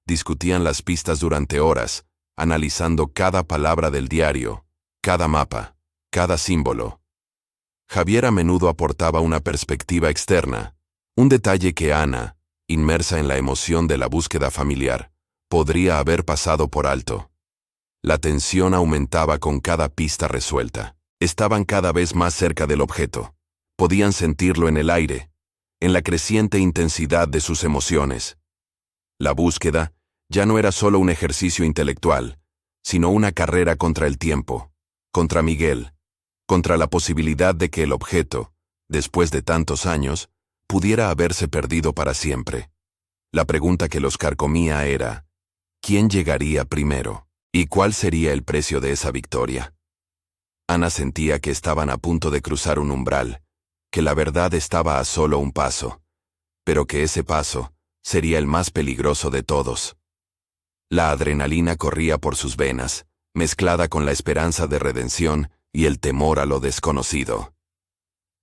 [SPEAKER 1] Discutían las pistas durante horas, analizando cada palabra del diario, cada mapa, cada símbolo. Javier a menudo aportaba una perspectiva externa, un detalle que Ana, inmersa en la emoción de la búsqueda familiar, podría haber pasado por alto. La tensión aumentaba con cada pista resuelta. Estaban cada vez más cerca del objeto. Podían sentirlo en el aire, en la creciente intensidad de sus emociones. La búsqueda ya no era solo un ejercicio intelectual, sino una carrera contra el tiempo, contra Miguel, contra la posibilidad de que el objeto, después de tantos años, pudiera haberse perdido para siempre. La pregunta que los carcomía era: ¿quién llegaría primero? ¿Y cuál sería el precio de esa victoria? Ana sentía que estaban a punto de cruzar un umbral, que la verdad estaba a solo un paso, pero que ese paso sería el más peligroso de todos. La adrenalina corría por sus venas, mezclada con la esperanza de redención y el temor a lo desconocido.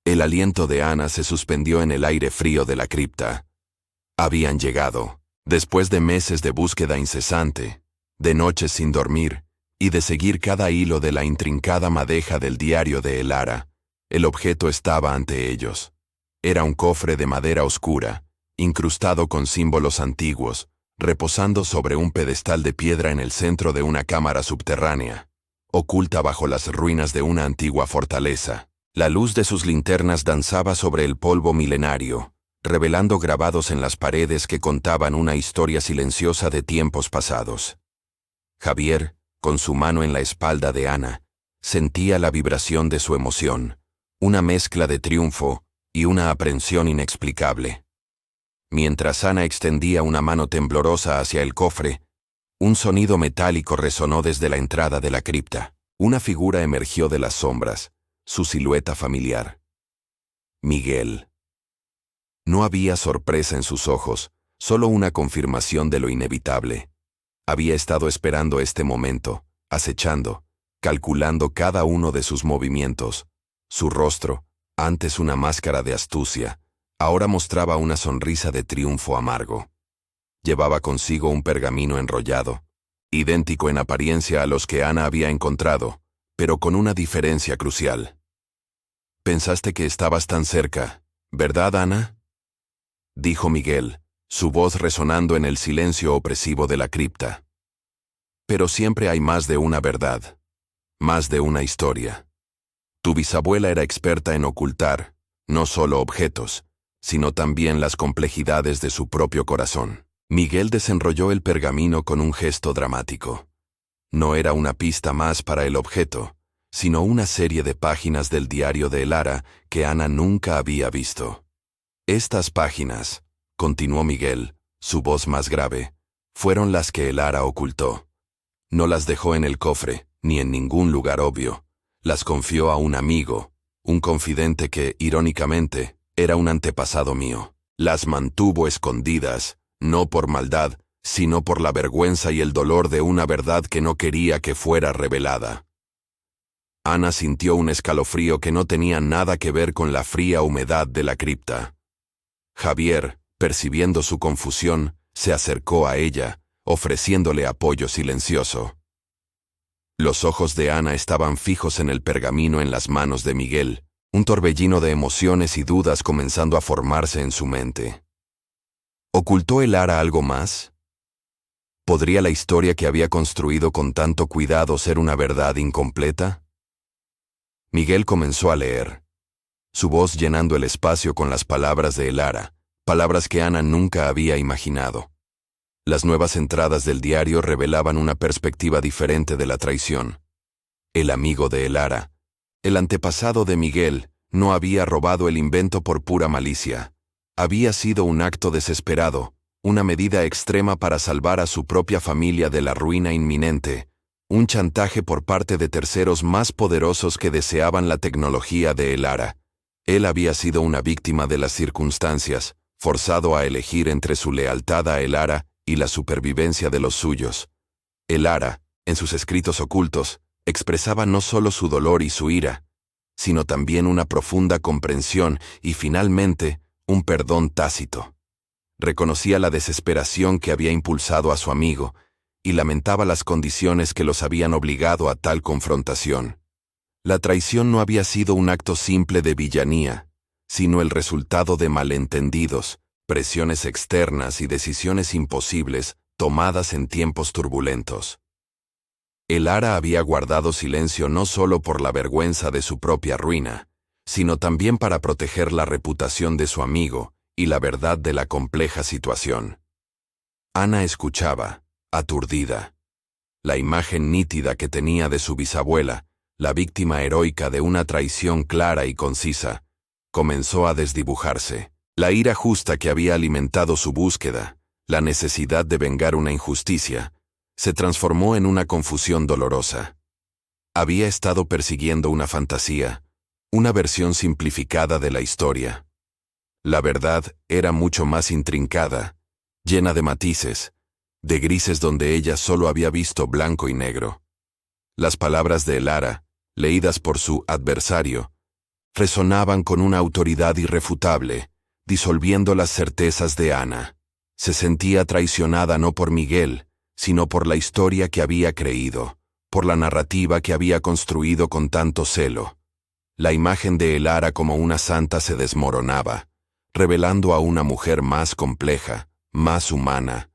[SPEAKER 1] El aliento de Ana se suspendió en el aire frío de la cripta. Habían llegado, después de meses de búsqueda incesante, de noches sin dormir, y de seguir cada hilo de la intrincada madeja del diario de Elara. El objeto estaba ante ellos. Era un cofre de madera oscura, incrustado con símbolos antiguos, reposando sobre un pedestal de piedra en el centro de una cámara subterránea, oculta bajo las ruinas de una antigua fortaleza. La luz de sus linternas danzaba sobre el polvo milenario, revelando grabados en las paredes que contaban una historia silenciosa de tiempos pasados. Javier, con su mano en la espalda de Ana, sentía la vibración de su emoción, una mezcla de triunfo y una aprensión inexplicable. Mientras Ana extendía una mano temblorosa hacia el cofre, un sonido metálico resonó desde la entrada de la cripta. Una figura emergió de las sombras, su silueta familiar. Miguel. No había sorpresa en sus ojos, solo una confirmación de lo inevitable. Había estado esperando este momento, acechando, calculando cada uno de sus movimientos. Su rostro, Antes una máscara de astucia, ahora mostraba una sonrisa de triunfo amargo. Llevaba consigo un pergamino enrollado, idéntico en apariencia a los que Ana había encontrado, pero con una diferencia crucial. «Pensaste que estabas tan cerca, ¿verdad, Ana?», dijo Miguel, su voz resonando en el silencio opresivo de la cripta. «Pero siempre hay más de una verdad, más de una historia. Tu bisabuela era experta en ocultar, no solo objetos, sino también las complejidades de su propio corazón». Miguel desenrolló el pergamino con un gesto dramático. No era una pista más para el objeto, sino una serie de páginas del diario de Elara que Ana nunca había visto. «Estas páginas», continuó Miguel, su voz más grave, «fueron las que Elara ocultó. No las dejó en el cofre, ni en ningún lugar obvio. Las confió a un amigo, un confidente que, irónicamente, era un antepasado mío. Las mantuvo escondidas, no por maldad, sino por la vergüenza y el dolor de una verdad que no quería que fuera revelada». Ana sintió un escalofrío que no tenía nada que ver con la fría humedad de la cripta. Javier, percibiendo su confusión, se acercó a ella, ofreciéndole apoyo silencioso. Los ojos de Ana estaban fijos en el pergamino en las manos de Miguel, un torbellino de emociones y dudas comenzando a formarse en su mente. ¿Ocultó Elara algo más? ¿Podría la historia que había construido con tanto cuidado ser una verdad incompleta? Miguel comenzó a leer, su voz llenando el espacio con las palabras de Elara, palabras que Ana nunca había imaginado. Las nuevas entradas del diario revelaban una perspectiva diferente de la traición. El amigo de Elara, el antepasado de Miguel, no había robado el invento por pura malicia. Había sido un acto desesperado, una medida extrema para salvar a su propia familia de la ruina inminente, un chantaje por parte de terceros más poderosos que deseaban la tecnología de Elara. Él había sido una víctima de las circunstancias, forzado a elegir entre su lealtad a Elara y la supervivencia de los suyos. Elara, en sus escritos ocultos, expresaba no solo su dolor y su ira, sino también una profunda comprensión y, finalmente, un perdón tácito. Reconocía la desesperación que había impulsado a su amigo y lamentaba las condiciones que los habían obligado a tal confrontación. La traición no había sido un acto simple de villanía, sino el resultado de malentendidos, presiones externas y decisiones imposibles tomadas en tiempos turbulentos. Elara había guardado silencio no solo por la vergüenza de su propia ruina, sino también para proteger la reputación de su amigo y la verdad de la compleja situación. Ana escuchaba, aturdida. La imagen nítida que tenía de su bisabuela, la víctima heroica de una traición clara y concisa, comenzó a desdibujarse. La ira justa que había alimentado su búsqueda, la necesidad de vengar una injusticia, se transformó en una confusión dolorosa. Había estado persiguiendo una fantasía, una versión simplificada de la historia. La verdad era mucho más intrincada, llena de matices, de grises donde ella solo había visto blanco y negro. Las palabras de Elara, leídas por su adversario, resonaban con una autoridad irrefutable, disolviendo las certezas de Ana. Se sentía traicionada no por Miguel, sino por la historia que había creído, por la narrativa que había construido con tanto celo. La imagen de Elara como una santa se desmoronaba, revelando a una mujer más compleja, más humana,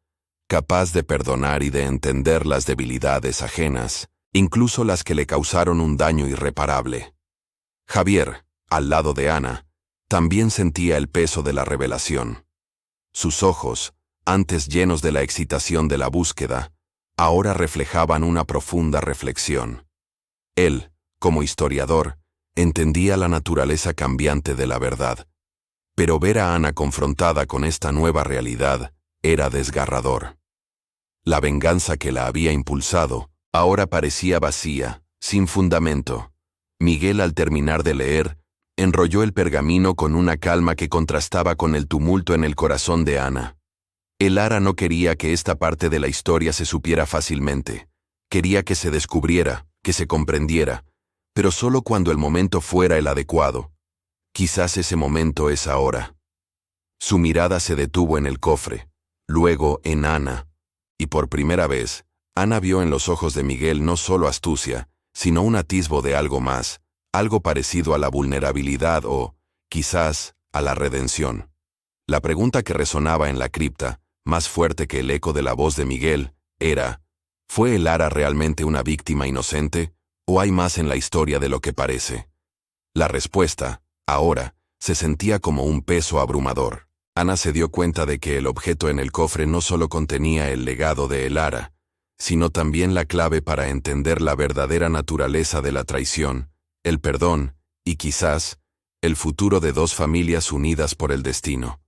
[SPEAKER 1] capaz de perdonar y de entender las debilidades ajenas, incluso las que le causaron un daño irreparable. Javier, al lado de Ana, también sentía el peso de la revelación. Sus ojos, antes llenos de la excitación de la búsqueda, ahora reflejaban una profunda reflexión. Él, como historiador, entendía la naturaleza cambiante de la verdad, pero ver a Ana confrontada con esta nueva realidad era desgarrador. La venganza que la había impulsado ahora parecía vacía, sin fundamento. Miguel, al terminar de leer, enrolló el pergamino con una calma que contrastaba con el tumulto en el corazón de Ana. Elara no quería que esta parte de la historia se supiera fácilmente. Quería que se descubriera, que se comprendiera, pero solo cuando el momento fuera el adecuado. Quizás ese momento es ahora. Su mirada se detuvo en el cofre, luego en Ana, y por primera vez, Ana vio en los ojos de Miguel no solo astucia, sino un atisbo de algo más, algo parecido a la vulnerabilidad o, quizás, a la redención. La pregunta que resonaba en la cripta, más fuerte que el eco de la voz de Miguel, era: ¿fue Elara realmente una víctima inocente, o hay más en la historia de lo que parece? La respuesta, ahora, se sentía como un peso abrumador. Ana se dio cuenta de que el objeto en el cofre no solo contenía el legado de Elara, sino también la clave para entender la verdadera naturaleza de la traición, el perdón y quizás, el futuro de dos familias unidas por el destino.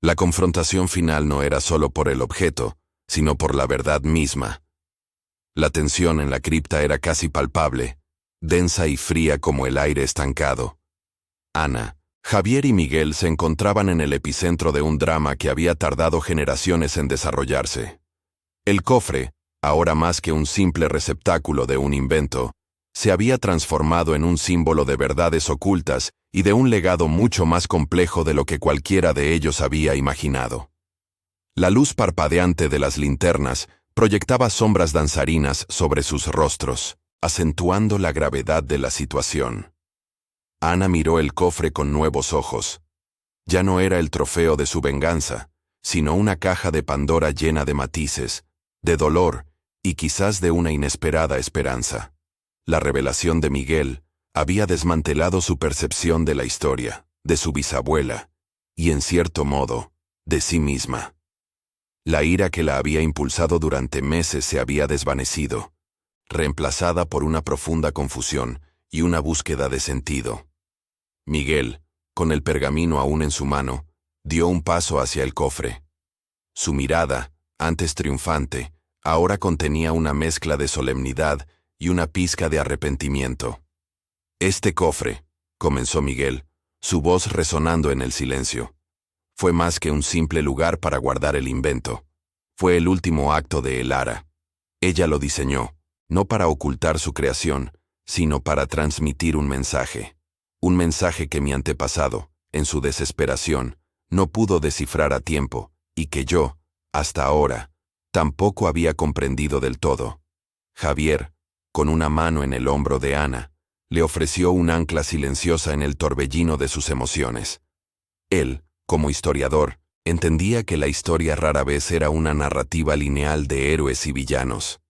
[SPEAKER 1] La confrontación final no era solo por el objeto, sino por la verdad misma. La tensión en la cripta era casi palpable, densa y fría como el aire estancado. Ana, Javier y Miguel se encontraban en el epicentro de un drama que había tardado generaciones en desarrollarse. El cofre, ahora más que un simple receptáculo de un invento, se había transformado en un símbolo de verdades ocultas y de un legado mucho más complejo de lo que cualquiera de ellos había imaginado. La luz parpadeante de las linternas proyectaba sombras danzarinas sobre sus rostros, acentuando la gravedad de la situación. Ana miró el cofre con nuevos ojos. Ya no era el trofeo de su venganza, sino una caja de Pandora llena de matices, de dolor y quizás de una inesperada esperanza. La revelación de Miguel había desmantelado su percepción de la historia, de su bisabuela, y en cierto modo, de sí misma. La ira que la había impulsado durante meses se había desvanecido, reemplazada por una profunda confusión y una búsqueda de sentido. Miguel, con el pergamino aún en su mano, dio un paso hacia el cofre. Su mirada, antes triunfante, ahora contenía una mezcla de solemnidad y una pizca de arrepentimiento. «Este cofre», comenzó Miguel, su voz resonando en el silencio, «fue más que un simple lugar para guardar el invento. Fue el último acto de Elara. Ella lo diseñó, no para ocultar su creación, sino para transmitir un mensaje. Un mensaje que mi antepasado, en su desesperación, no pudo descifrar a tiempo, y que yo, hasta ahora, tampoco había comprendido del todo». Javier, con una mano en el hombro de Ana, le ofreció un ancla silenciosa en el torbellino de sus emociones. Él, como historiador, entendía que la historia rara vez era una narrativa lineal de héroes y villanos.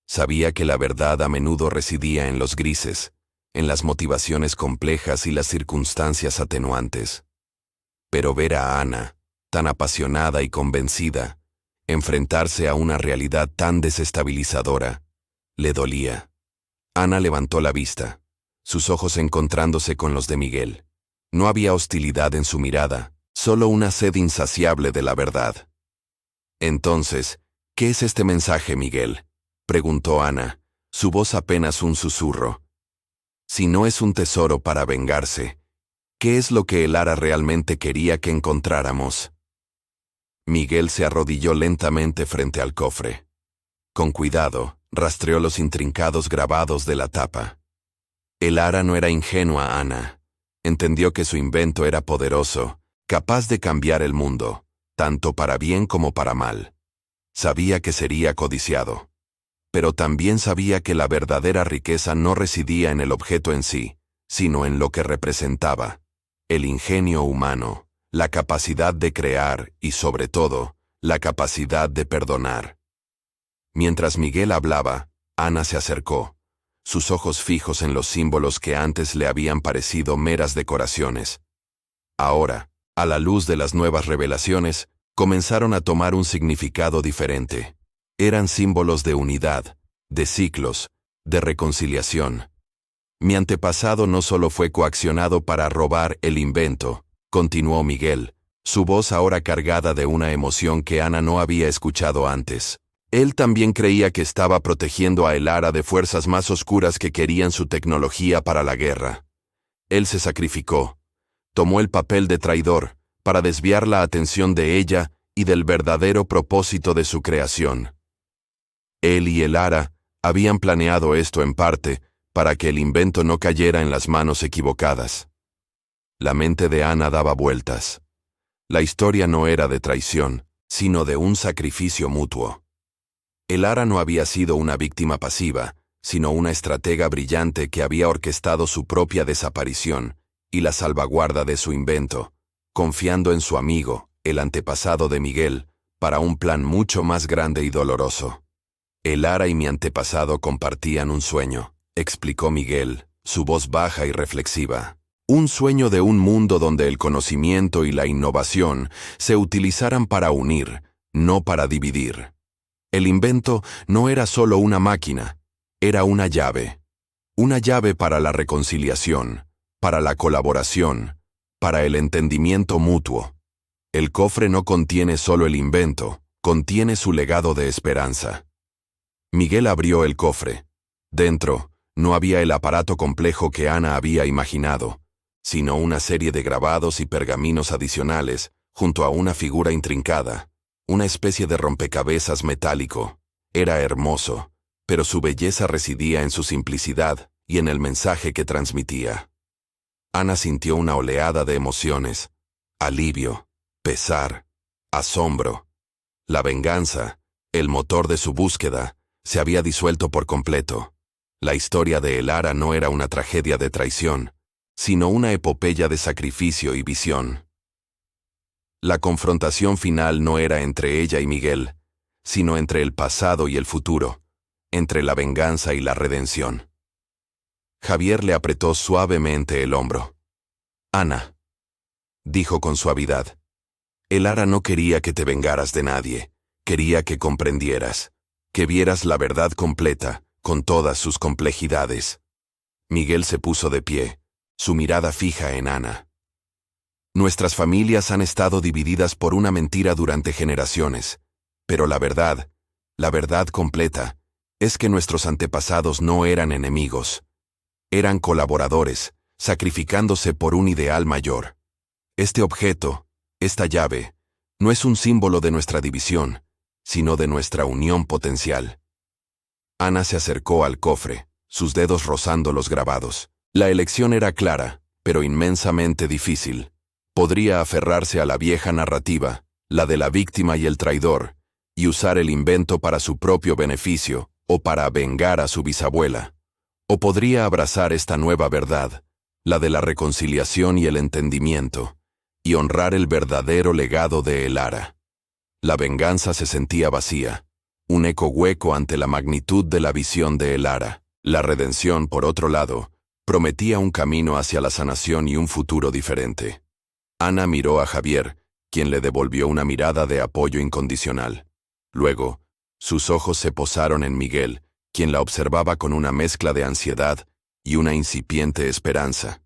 [SPEAKER 1] Sabía que la verdad a menudo residía en los grises, en las motivaciones complejas y las circunstancias atenuantes. Pero ver a Ana, tan apasionada y convencida, enfrentarse a una realidad tan desestabilizadora, le dolía. Ana levantó la vista, sus ojos encontrándose con los de Miguel. No había hostilidad en su mirada, solo una sed insaciable de la verdad. «Entonces, ¿qué es este mensaje, Miguel?», preguntó Ana, su voz apenas un susurro. «Si no es un tesoro para vengarse, ¿qué es lo que Elara realmente quería que encontráramos?». Miguel se arrodilló lentamente frente al cofre. Con cuidado, rastreó los intrincados grabados de la tapa. Elara no era ingenua, Ana. Entendió que su invento era poderoso, capaz de cambiar el mundo, tanto para bien como para mal. Sabía que sería codiciado. Pero también sabía que la verdadera riqueza no residía en el objeto en sí, sino en lo que representaba: el ingenio humano, la capacidad de crear y, sobre todo, la capacidad de perdonar. Mientras Miguel hablaba, Ana se acercó, sus ojos fijos en los símbolos que antes le habían parecido meras decoraciones. Ahora, a la luz de las nuevas revelaciones, comenzaron a tomar un significado diferente. Eran símbolos de unidad, de ciclos, de reconciliación. «Mi antepasado no solo fue coaccionado para robar el invento», continuó Miguel, su voz ahora cargada de una emoción que Ana no había escuchado antes. «Él también creía que estaba protegiendo a Elara de fuerzas más oscuras que querían su tecnología para la guerra. Él se sacrificó, tomó el papel de traidor, para desviar la atención de ella y del verdadero propósito de su creación. Él y Elara habían planeado esto en parte para que el invento no cayera en las manos equivocadas. La mente de Ana daba vueltas. La historia no era de traición, sino de un sacrificio mutuo. Elara no había sido una víctima pasiva, sino una estratega brillante que había orquestado su propia desaparición y la salvaguarda de su invento, confiando en su amigo, el antepasado de Miguel, para un plan mucho más grande y doloroso. Elara y mi antepasado compartían un sueño, explicó Miguel, su voz baja y reflexiva. Un sueño de un mundo donde el conocimiento y la innovación se utilizaran para unir, no para dividir. El invento no era solo una máquina, era una llave para la reconciliación, para la colaboración, para el entendimiento mutuo. El cofre no contiene solo el invento, contiene su legado de esperanza. Miguel abrió el cofre. Dentro, no había el aparato complejo que Ana había imaginado, sino una serie de grabados y pergaminos adicionales, junto a una figura intrincada, una especie de rompecabezas metálico. Era hermoso, pero su belleza residía en su simplicidad y en el mensaje que transmitía. Ana sintió una oleada de emociones: alivio, pesar, asombro. La venganza, el motor de su búsqueda, se había disuelto por completo. La historia de Elara no era una tragedia de traición, sino una epopeya de sacrificio y visión. La confrontación final no era entre ella y Miguel, sino entre el pasado y el futuro, entre la venganza y la redención. Javier le apretó suavemente el hombro. «Ana», dijo con suavidad, «Elara no quería que te vengaras de nadie, quería que comprendieras, que vieras la verdad completa, con todas sus complejidades». Miguel se puso de pie, su mirada fija en Ana. «Nuestras familias han estado divididas por una mentira durante generaciones, pero la verdad completa, es que nuestros antepasados no eran enemigos. Eran colaboradores, sacrificándose por un ideal mayor. Este objeto, esta llave, no es un símbolo de nuestra división, sino de nuestra unión potencial». Ana se acercó al cofre, sus dedos rozando los grabados. La elección era clara, pero inmensamente difícil. Podría aferrarse a la vieja narrativa, la de la víctima y el traidor, y usar el invento para su propio beneficio, o para vengar a su bisabuela. O podría abrazar esta nueva verdad, la de la reconciliación y el entendimiento, y honrar el verdadero legado de Elara. La venganza se sentía vacía, un eco hueco ante la magnitud de la visión de Elara. La redención, por otro lado, prometía un camino hacia la sanación y un futuro diferente. Ana miró a Javier, quien le devolvió una mirada de apoyo incondicional. Luego, sus ojos se posaron en Miguel, quien la observaba con una mezcla de ansiedad y una incipiente esperanza.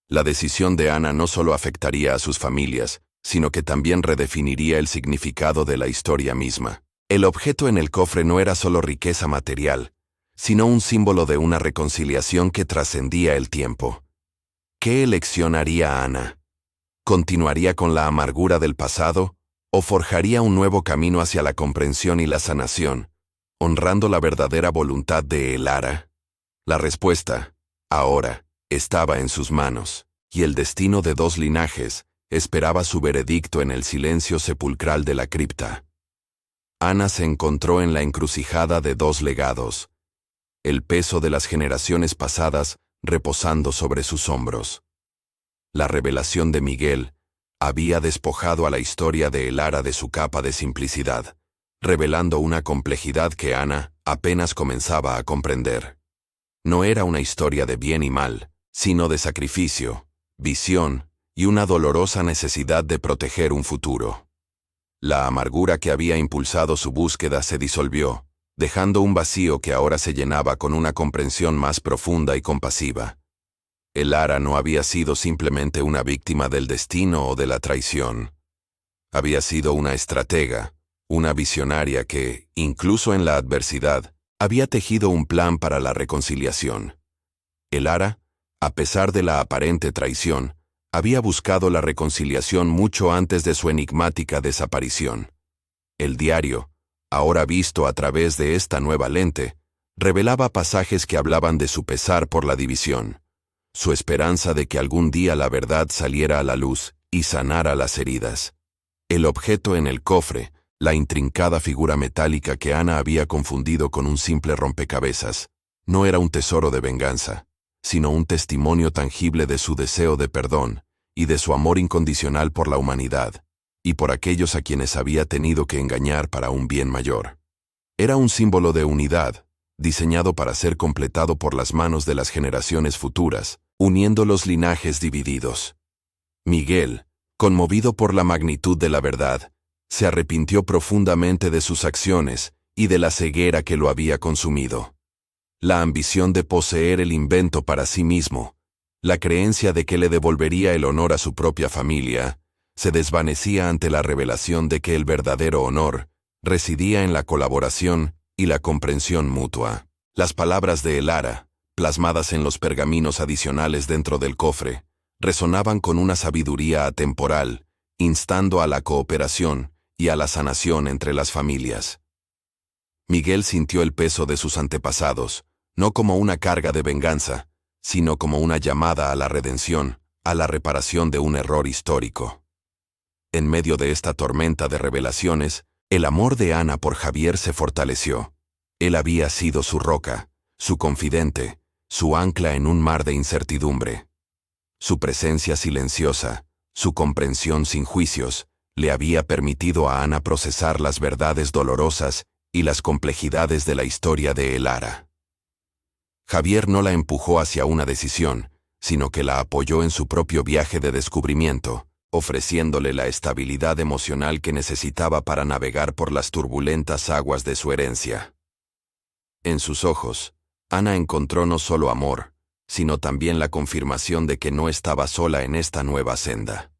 [SPEAKER 1] La decisión de Ana no solo afectaría a sus familias, sino que también redefiniría el significado de la historia misma. El objeto en el cofre no era solo riqueza material, sino un símbolo de una reconciliación que trascendía el tiempo. ¿Qué elección haría Ana? ¿Continuaría con la amargura del pasado o forjaría un nuevo camino hacia la comprensión y la sanación, honrando la verdadera voluntad de Elara? La respuesta, ahora, estaba en sus manos, y el destino de dos linajes esperaba su veredicto en el silencio sepulcral de la cripta. Ana se encontró en la encrucijada de dos legados, el peso de las generaciones pasadas reposando sobre sus hombros. La revelación de Miguel había despojado a la historia de Elara de su capa de simplicidad, revelando una complejidad que Ana apenas comenzaba a comprender. No era una historia de bien y mal, sino de sacrificio, visión y una dolorosa necesidad de proteger un futuro. La amargura que había impulsado su búsqueda se disolvió, dejando un vacío que ahora se llenaba con una comprensión más profunda y compasiva. Elara no había sido simplemente una víctima del destino o de la traición. Había sido una estratega, una visionaria que, incluso en la adversidad, había tejido un plan para la reconciliación. Elara, a pesar de la aparente traición, había buscado la reconciliación mucho antes de su enigmática desaparición. El diario, ahora visto a través de esta nueva lente, revelaba pasajes que hablaban de su pesar por la división, su esperanza de que algún día la verdad saliera a la luz y sanara las heridas. El objeto en el cofre, la intrincada figura metálica que Ana había confundido con un simple rompecabezas, no era un tesoro de venganza, sino un testimonio tangible de su deseo de perdón y de su amor incondicional por la humanidad, y por aquellos a quienes había tenido que engañar para un bien mayor. Era un símbolo de unidad, diseñado para ser completado por las manos de las generaciones futuras, uniendo los linajes divididos. Miguel, conmovido por la magnitud de la verdad, se arrepintió profundamente de sus acciones y de la ceguera que lo había consumido. La ambición de poseer el invento para sí mismo, la creencia de que le devolvería el honor a su propia familia, se desvanecía ante la revelación de que el verdadero honor residía en la colaboración y la comprensión mutua. Las palabras de Elara, plasmadas en los pergaminos adicionales dentro del cofre, resonaban con una sabiduría atemporal, instando a la cooperación y a la sanación entre las familias. Miguel sintió el peso de sus antepasados, no como una carga de venganza, sino como una llamada a la redención, a la reparación de un error histórico. En medio de esta tormenta de revelaciones, el amor de Ana por Javier se fortaleció. Él había sido su roca, su confidente, su ancla en un mar de incertidumbre. Su presencia silenciosa, su comprensión sin juicios, le había permitido a Ana procesar las verdades dolorosas y las complejidades de la historia de Elara. Javier no la empujó hacia una decisión, sino que la apoyó en su propio viaje de descubrimiento, ofreciéndole la estabilidad emocional que necesitaba para navegar por las turbulentas aguas de su herencia. En sus ojos, Ana encontró no solo amor, sino también la confirmación de que no estaba sola en esta nueva senda.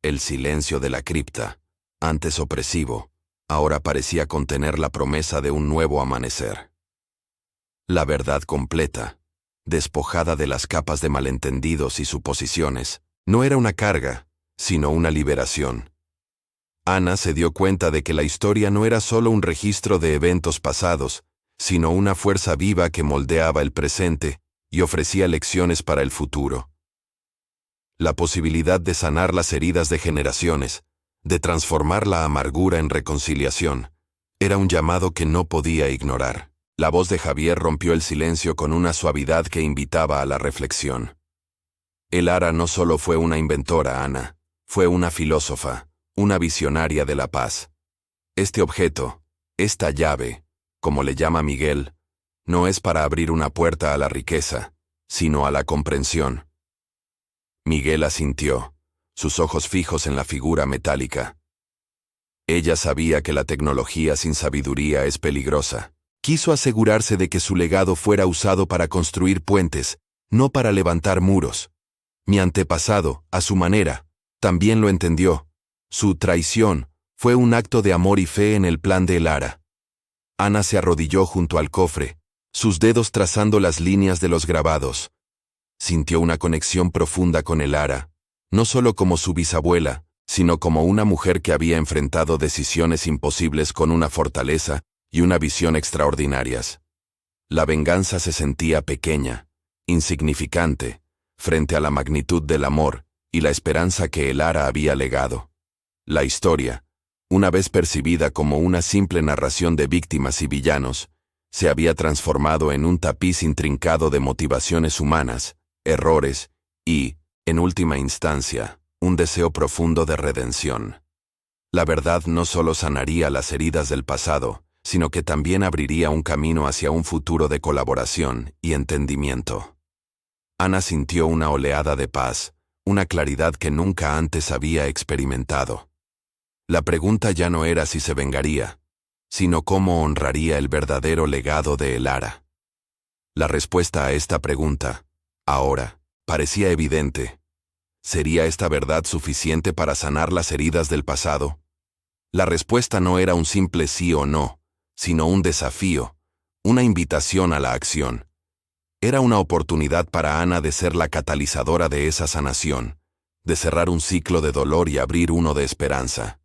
[SPEAKER 1] El silencio de la cripta, antes opresivo, ahora parecía contener la promesa de un nuevo amanecer. La verdad completa, despojada de las capas de malentendidos y suposiciones, no era una carga, sino una liberación. Ana se dio cuenta de que la historia no era solo un registro de eventos pasados, sino una fuerza viva que moldeaba el presente y ofrecía lecciones para el futuro. La posibilidad de sanar las heridas de generaciones, de transformar la amargura en reconciliación, era un llamado que no podía ignorar. La voz de Javier rompió el silencio con una suavidad que invitaba a la reflexión. Elara no solo fue una inventora, Ana, fue una filósofa, una visionaria de la paz. Este objeto, esta llave, como le llama Miguel, no es para abrir una puerta a la riqueza, sino a la comprensión. Miguel asintió, sus ojos fijos en la figura metálica. Ella sabía que la tecnología sin sabiduría es peligrosa. Quiso asegurarse de que su legado fuera usado para construir puentes, no para levantar muros. Mi antepasado, a su manera, también lo entendió. Su traición fue un acto de amor y fe en el plan de Elara. Ana se arrodilló junto al cofre, sus dedos trazando las líneas de los grabados. Sintió una conexión profunda con Elara, no solo como su bisabuela, sino como una mujer que había enfrentado decisiones imposibles con una fortaleza y una visión extraordinarias. La venganza se sentía pequeña, insignificante, frente a la magnitud del amor y la esperanza que Elara había legado. La historia, una vez percibida como una simple narración de víctimas y villanos, se había transformado en un tapiz intrincado de motivaciones humanas, errores y, en última instancia, un deseo profundo de redención. La verdad no solo sanaría las heridas del pasado, sino que también abriría un camino hacia un futuro de colaboración y entendimiento. Ana sintió una oleada de paz, una claridad que nunca antes había experimentado. La pregunta ya no era si se vengaría, sino cómo honraría el verdadero legado de Elara. La respuesta a esta pregunta, ahora, parecía evidente. ¿Sería esta verdad suficiente para sanar las heridas del pasado? La respuesta no era un simple sí o no, sino un desafío, una invitación a la acción. Era una oportunidad para Ana de ser la catalizadora de esa sanación, de cerrar un ciclo de dolor y abrir uno de esperanza.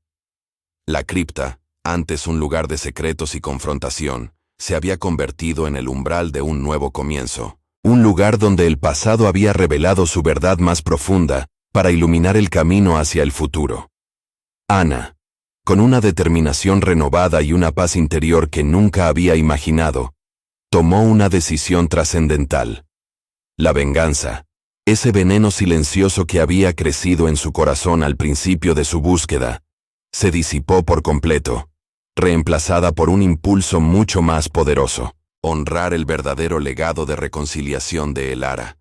[SPEAKER 1] La cripta, antes un lugar de secretos y confrontación, se había convertido en el umbral de un nuevo comienzo, un lugar donde el pasado había revelado su verdad más profunda para iluminar el camino hacia el futuro. Ana, con una determinación renovada y una paz interior que nunca había imaginado, tomó una decisión trascendental. La venganza, ese veneno silencioso que había crecido en su corazón al principio de su búsqueda, se disipó por completo, reemplazada por un impulso mucho más poderoso: honrar el verdadero legado de reconciliación de Elara.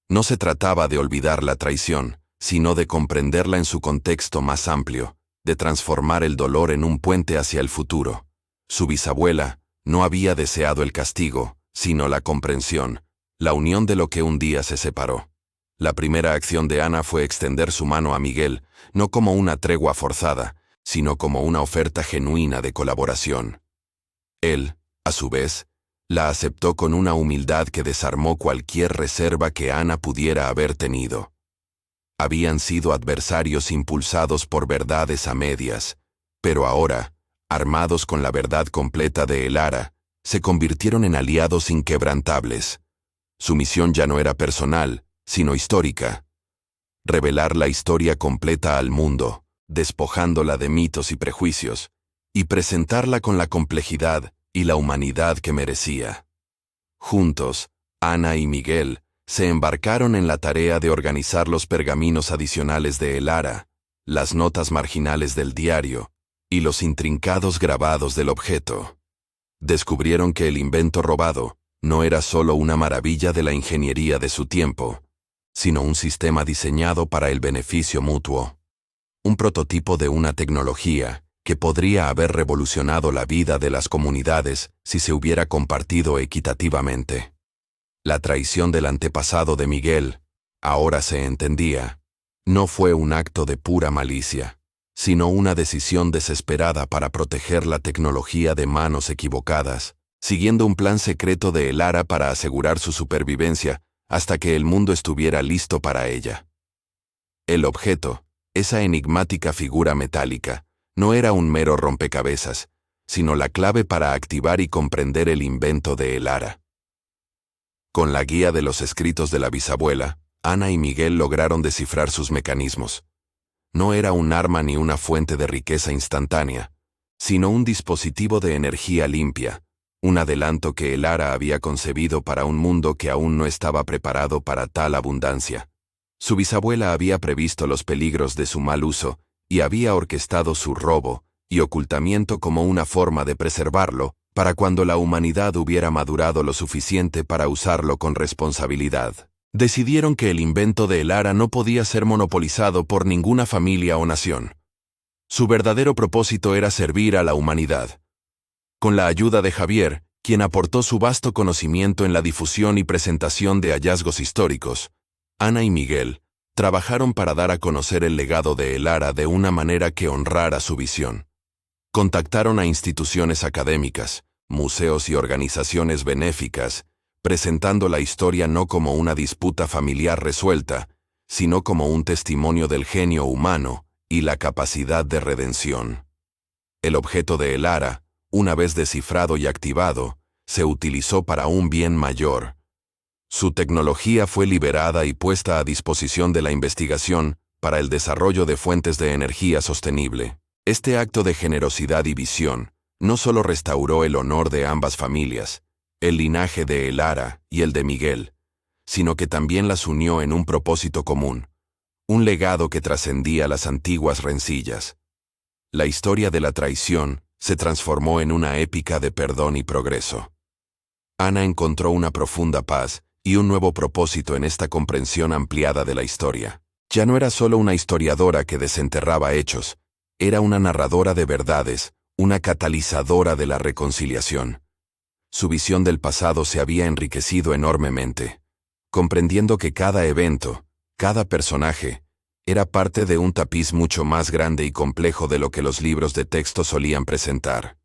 [SPEAKER 1] No se trataba de olvidar la traición, sino de comprenderla en su contexto más amplio, de transformar el dolor en un puente hacia el futuro. Su bisabuela no había deseado el castigo, sino la comprensión, la unión de lo que un día se separó. La primera acción de Ana fue extender su mano a Miguel, no como una tregua forzada, sino como una oferta genuina de colaboración. Él, a su vez, la aceptó con una humildad que desarmó cualquier reserva que Ana pudiera haber tenido. Habían sido adversarios impulsados por verdades a medias, pero ahora, armados con la verdad completa de Elara, se convirtieron en aliados inquebrantables. Su misión ya no era personal, sino histórica: revelar la historia completa al mundo, despojándola de mitos y prejuicios, y presentarla con la complejidad y la humanidad que merecía. Juntos, Ana y Miguel se embarcaron en la tarea de organizar los pergaminos adicionales de Elara, las notas marginales del diario y los intrincados grabados del objeto. Descubrieron que el invento robado no era solo una maravilla de la ingeniería de su tiempo, sino un sistema diseñado para el beneficio mutuo. Un prototipo de una tecnología que podría haber revolucionado la vida de las comunidades si se hubiera compartido equitativamente. La traición del antepasado de Miguel, ahora se entendía, no fue un acto de pura malicia, sino una decisión desesperada para proteger la tecnología de manos equivocadas, siguiendo un plan secreto de Elara para asegurar su supervivencia hasta que el mundo estuviera listo para ella. El objeto, esa enigmática figura metálica, no era un mero rompecabezas, sino la clave para activar y comprender el invento de Elara. Con la guía de los escritos de la bisabuela, Ana y Miguel lograron descifrar sus mecanismos. No era un arma ni una fuente de riqueza instantánea, sino un dispositivo de energía limpia, un adelanto que Elara había concebido para un mundo que aún no estaba preparado para tal abundancia. Su bisabuela había previsto los peligros de su mal uso y había orquestado su robo y ocultamiento como una forma de preservarlo para cuando la humanidad hubiera madurado lo suficiente para usarlo con responsabilidad. Decidieron que el invento de Elara no podía ser monopolizado por ninguna familia o nación. Su verdadero propósito era servir a la humanidad. Con la ayuda de Javier, quien aportó su vasto conocimiento en la difusión y presentación de hallazgos históricos, Ana y Miguel trabajaron para dar a conocer el legado de Elara de una manera que honrara su visión. Contactaron a instituciones académicas, museos y organizaciones benéficas, presentando la historia no como una disputa familiar resuelta, sino como un testimonio del genio humano y la capacidad de redención. El objeto de Elara, una vez descifrado y activado, se utilizó para un bien mayor. Su tecnología fue liberada y puesta a disposición de la investigación para el desarrollo de fuentes de energía sostenible. Este acto de generosidad y visión no solo restauró el honor de ambas familias, el linaje de Elara y el de Miguel, sino que también las unió en un propósito común, un legado que trascendía las antiguas rencillas. La historia de la traición se transformó en una épica de perdón y progreso. Ana encontró una profunda paz y un nuevo propósito en esta comprensión ampliada de la historia. Ya no era solo una historiadora que desenterraba hechos, era una narradora de verdades, una catalizadora de la reconciliación. Su visión del pasado se había enriquecido enormemente, comprendiendo que cada evento, cada personaje, era parte de un tapiz mucho más grande y complejo de lo que los libros de texto solían presentar.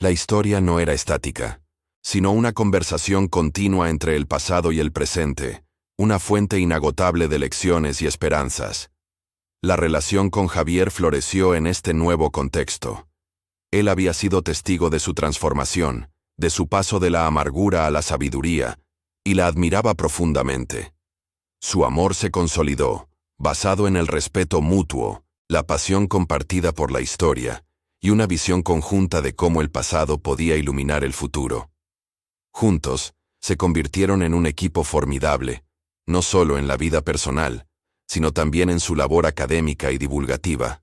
[SPEAKER 1] La historia no era estática, sino una conversación continua entre el pasado y el presente, una fuente inagotable de lecciones y esperanzas. La relación con Javier floreció en este nuevo contexto. Él había sido testigo de su transformación, de su paso de la amargura a la sabiduría, y la admiraba profundamente. Su amor se consolidó, basado en el respeto mutuo, la pasión compartida por la historia, y una visión conjunta de cómo el pasado podía iluminar el futuro. Juntos, se convirtieron en un equipo formidable, no solo en la vida personal, sino también en su labor académica y divulgativa.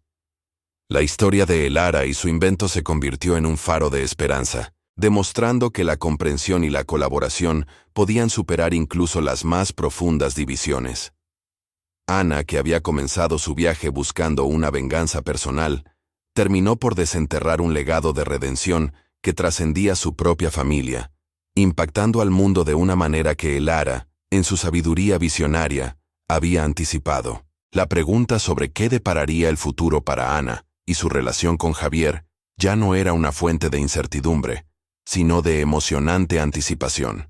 [SPEAKER 1] La historia de Elara y su invento se convirtió en un faro de esperanza, demostrando que la comprensión y la colaboración podían superar incluso las más profundas divisiones. Ana, que había comenzado su viaje buscando una venganza personal, terminó por desenterrar un legado de redención que trascendía su propia familia, impactando al mundo de una manera que Elara, en su sabiduría visionaria, había anticipado. La pregunta sobre qué depararía el futuro para Ana y su relación con Javier ya no era una fuente de incertidumbre, sino de emocionante anticipación.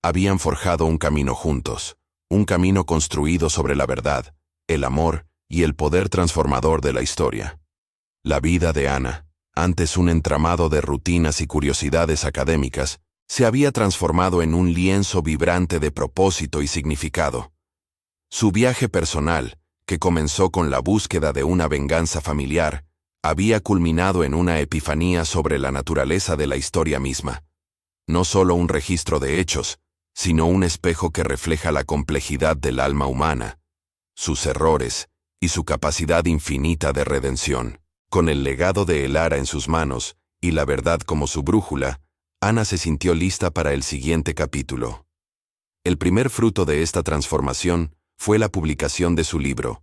[SPEAKER 1] Habían forjado un camino juntos, un camino construido sobre la verdad, el amor y el poder transformador de la historia. La vida de Ana, antes un entramado de rutinas y curiosidades académicas, se había transformado en un lienzo vibrante de propósito y significado. Su viaje personal, que comenzó con la búsqueda de una venganza familiar, había culminado en una epifanía sobre la naturaleza de la historia misma. No solo un registro de hechos, sino un espejo que refleja la complejidad del alma humana, sus errores y su capacidad infinita de redención. Con el legado de Elara en sus manos y la verdad como su brújula, Ana se sintió lista para el siguiente capítulo. El primer fruto de esta transformación fue la publicación de su libro,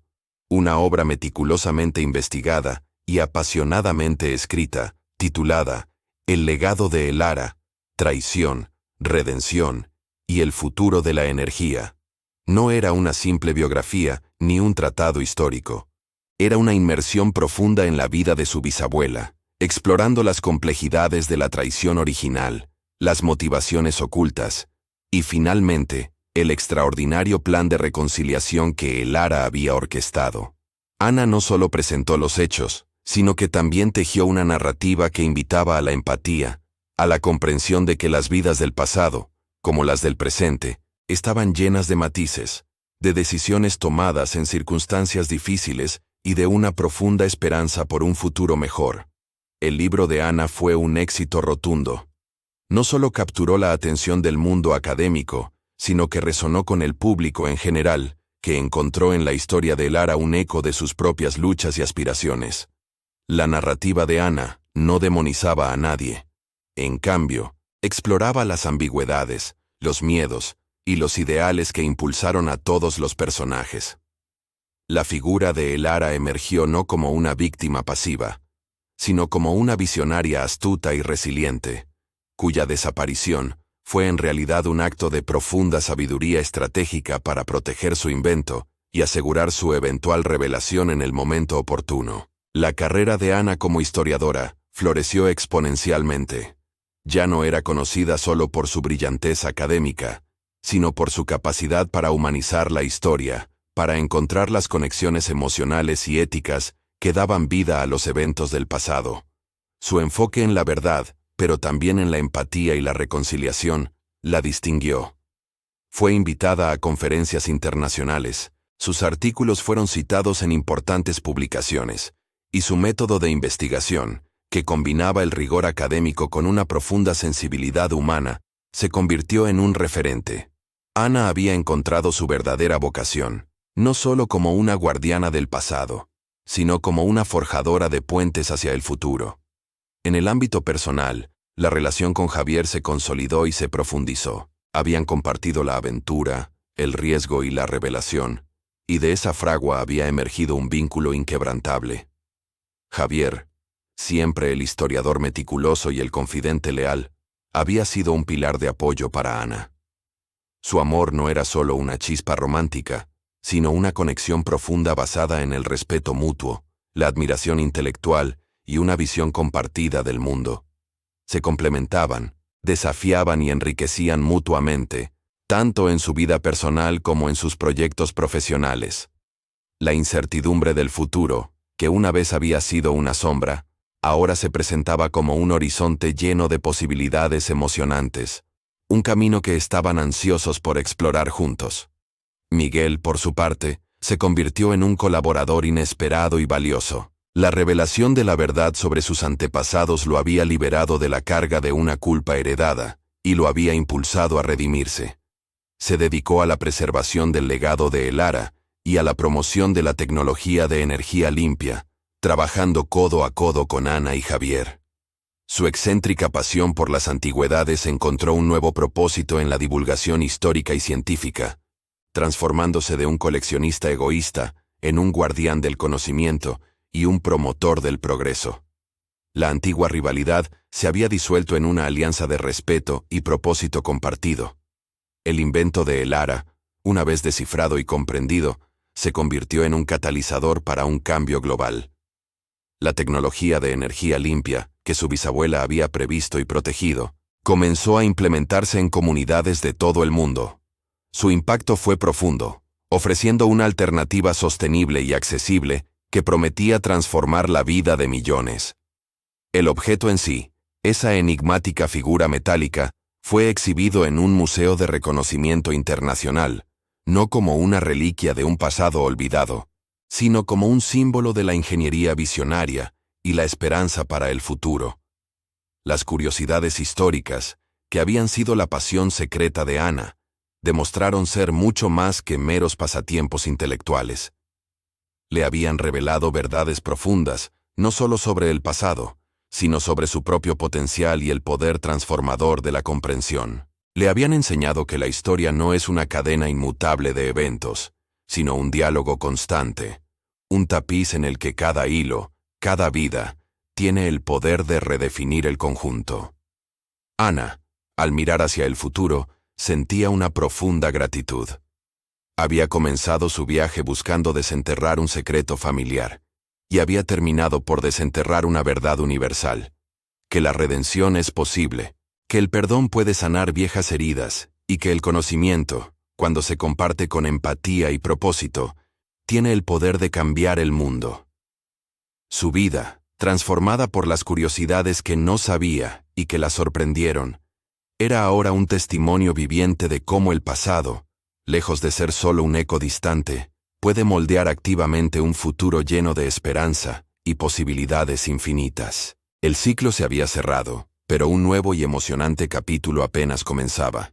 [SPEAKER 1] una obra meticulosamente investigada y apasionadamente escrita, titulada El legado de Elara, traición, redención y el futuro de la energía. No era una simple biografía ni un tratado histórico. Era una inmersión profunda en la vida de su bisabuela, explorando las complejidades de la traición original, las motivaciones ocultas, y finalmente, el extraordinario plan de reconciliación que Elara había orquestado. Ana no solo presentó los hechos, sino que también tejió una narrativa que invitaba a la empatía, a la comprensión de que las vidas del pasado, como las del presente, estaban llenas de matices, de decisiones tomadas en circunstancias difíciles y de una profunda esperanza por un futuro mejor. El libro de Ana fue un éxito rotundo. No solo capturó la atención del mundo académico, sino que resonó con el público en general, que encontró en la historia de Elara un eco de sus propias luchas y aspiraciones. La narrativa de Ana no demonizaba a nadie. En cambio, exploraba las ambigüedades, los miedos y los ideales que impulsaron a todos los personajes. La figura de Elara emergió no como una víctima pasiva, sino como una visionaria astuta y resiliente, cuya desaparición fue en realidad un acto de profunda sabiduría estratégica para proteger su invento y asegurar su eventual revelación en el momento oportuno. La carrera de Ana como historiadora floreció exponencialmente. Ya no era conocida solo por su brillantez académica, sino por su capacidad para humanizar la historia, para encontrar las conexiones emocionales y éticas que daban vida a los eventos del pasado. Su enfoque en la verdad, pero también en la empatía y la reconciliación, la distinguió. Fue invitada a conferencias internacionales, sus artículos fueron citados en importantes publicaciones, y su método de investigación, que combinaba el rigor académico con una profunda sensibilidad humana, se convirtió en un referente. Ana había encontrado su verdadera vocación, no solo como una guardiana del pasado, sino como una forjadora de puentes hacia el futuro. En el ámbito personal, la relación con Javier se consolidó y se profundizó. Habían compartido la aventura, el riesgo y la revelación, y de esa fragua había emergido un vínculo inquebrantable. Javier, siempre el historiador meticuloso y el confidente leal, había sido un pilar de apoyo para Ana. Su amor no era solo una chispa romántica, sino una conexión profunda basada en el respeto mutuo, la admiración intelectual y una visión compartida del mundo. Se complementaban, desafiaban y enriquecían mutuamente, tanto en su vida personal como en sus proyectos profesionales. La incertidumbre del futuro, que una vez había sido una sombra, ahora se presentaba como un horizonte lleno de posibilidades emocionantes. un camino que estaban ansiosos por explorar juntos. Miguel, por su parte, se convirtió en un colaborador inesperado y valioso. La revelación de la verdad sobre sus antepasados lo había liberado de la carga de una culpa heredada, y lo había impulsado a redimirse. Se dedicó a la preservación del legado de Elara y a la promoción de la tecnología de energía limpia, trabajando codo a codo con Ana y Javier. Su excéntrica pasión por las antigüedades encontró un nuevo propósito en la divulgación histórica y científica, transformándose de un coleccionista egoísta en un guardián del conocimiento y un promotor del progreso. La antigua rivalidad se había disuelto en una alianza de respeto y propósito compartido. El invento de Elara, una vez descifrado y comprendido, se convirtió en un catalizador para un cambio global. La tecnología de energía limpia, que su bisabuela había previsto y protegido, comenzó a implementarse en comunidades de todo el mundo. Su impacto fue profundo, ofreciendo una alternativa sostenible y accesible que prometía transformar la vida de millones. El objeto en sí, esa enigmática figura metálica, fue exhibido en un museo de reconocimiento internacional, no como una reliquia de un pasado olvidado, sino como un símbolo de la ingeniería visionaria y la esperanza para el futuro. Las curiosidades históricas, que habían sido la pasión secreta de Ana, demostraron ser mucho más que meros pasatiempos intelectuales. Le habían revelado verdades profundas, no solo sobre el pasado, sino sobre su propio potencial y el poder transformador de la comprensión. Le habían enseñado que la historia no es una cadena inmutable de eventos, sino un diálogo constante, un tapiz en el que cada hilo, cada vida, tiene el poder de redefinir el conjunto. Ana, al mirar hacia el futuro, sentía una profunda gratitud. Había comenzado su viaje buscando desenterrar un secreto familiar, y había terminado por desenterrar una verdad universal: que la redención es posible, que el perdón puede sanar viejas heridas, y que el conocimiento, cuando se comparte con empatía y propósito, tiene el poder de cambiar el mundo. Su vida, transformada por las curiosidades que no sabía y que la sorprendieron, era ahora un testimonio viviente de cómo el pasado, lejos de ser solo un eco distante, puede moldear activamente un futuro lleno de esperanza y posibilidades infinitas. El ciclo se había cerrado, pero un nuevo y emocionante capítulo apenas comenzaba.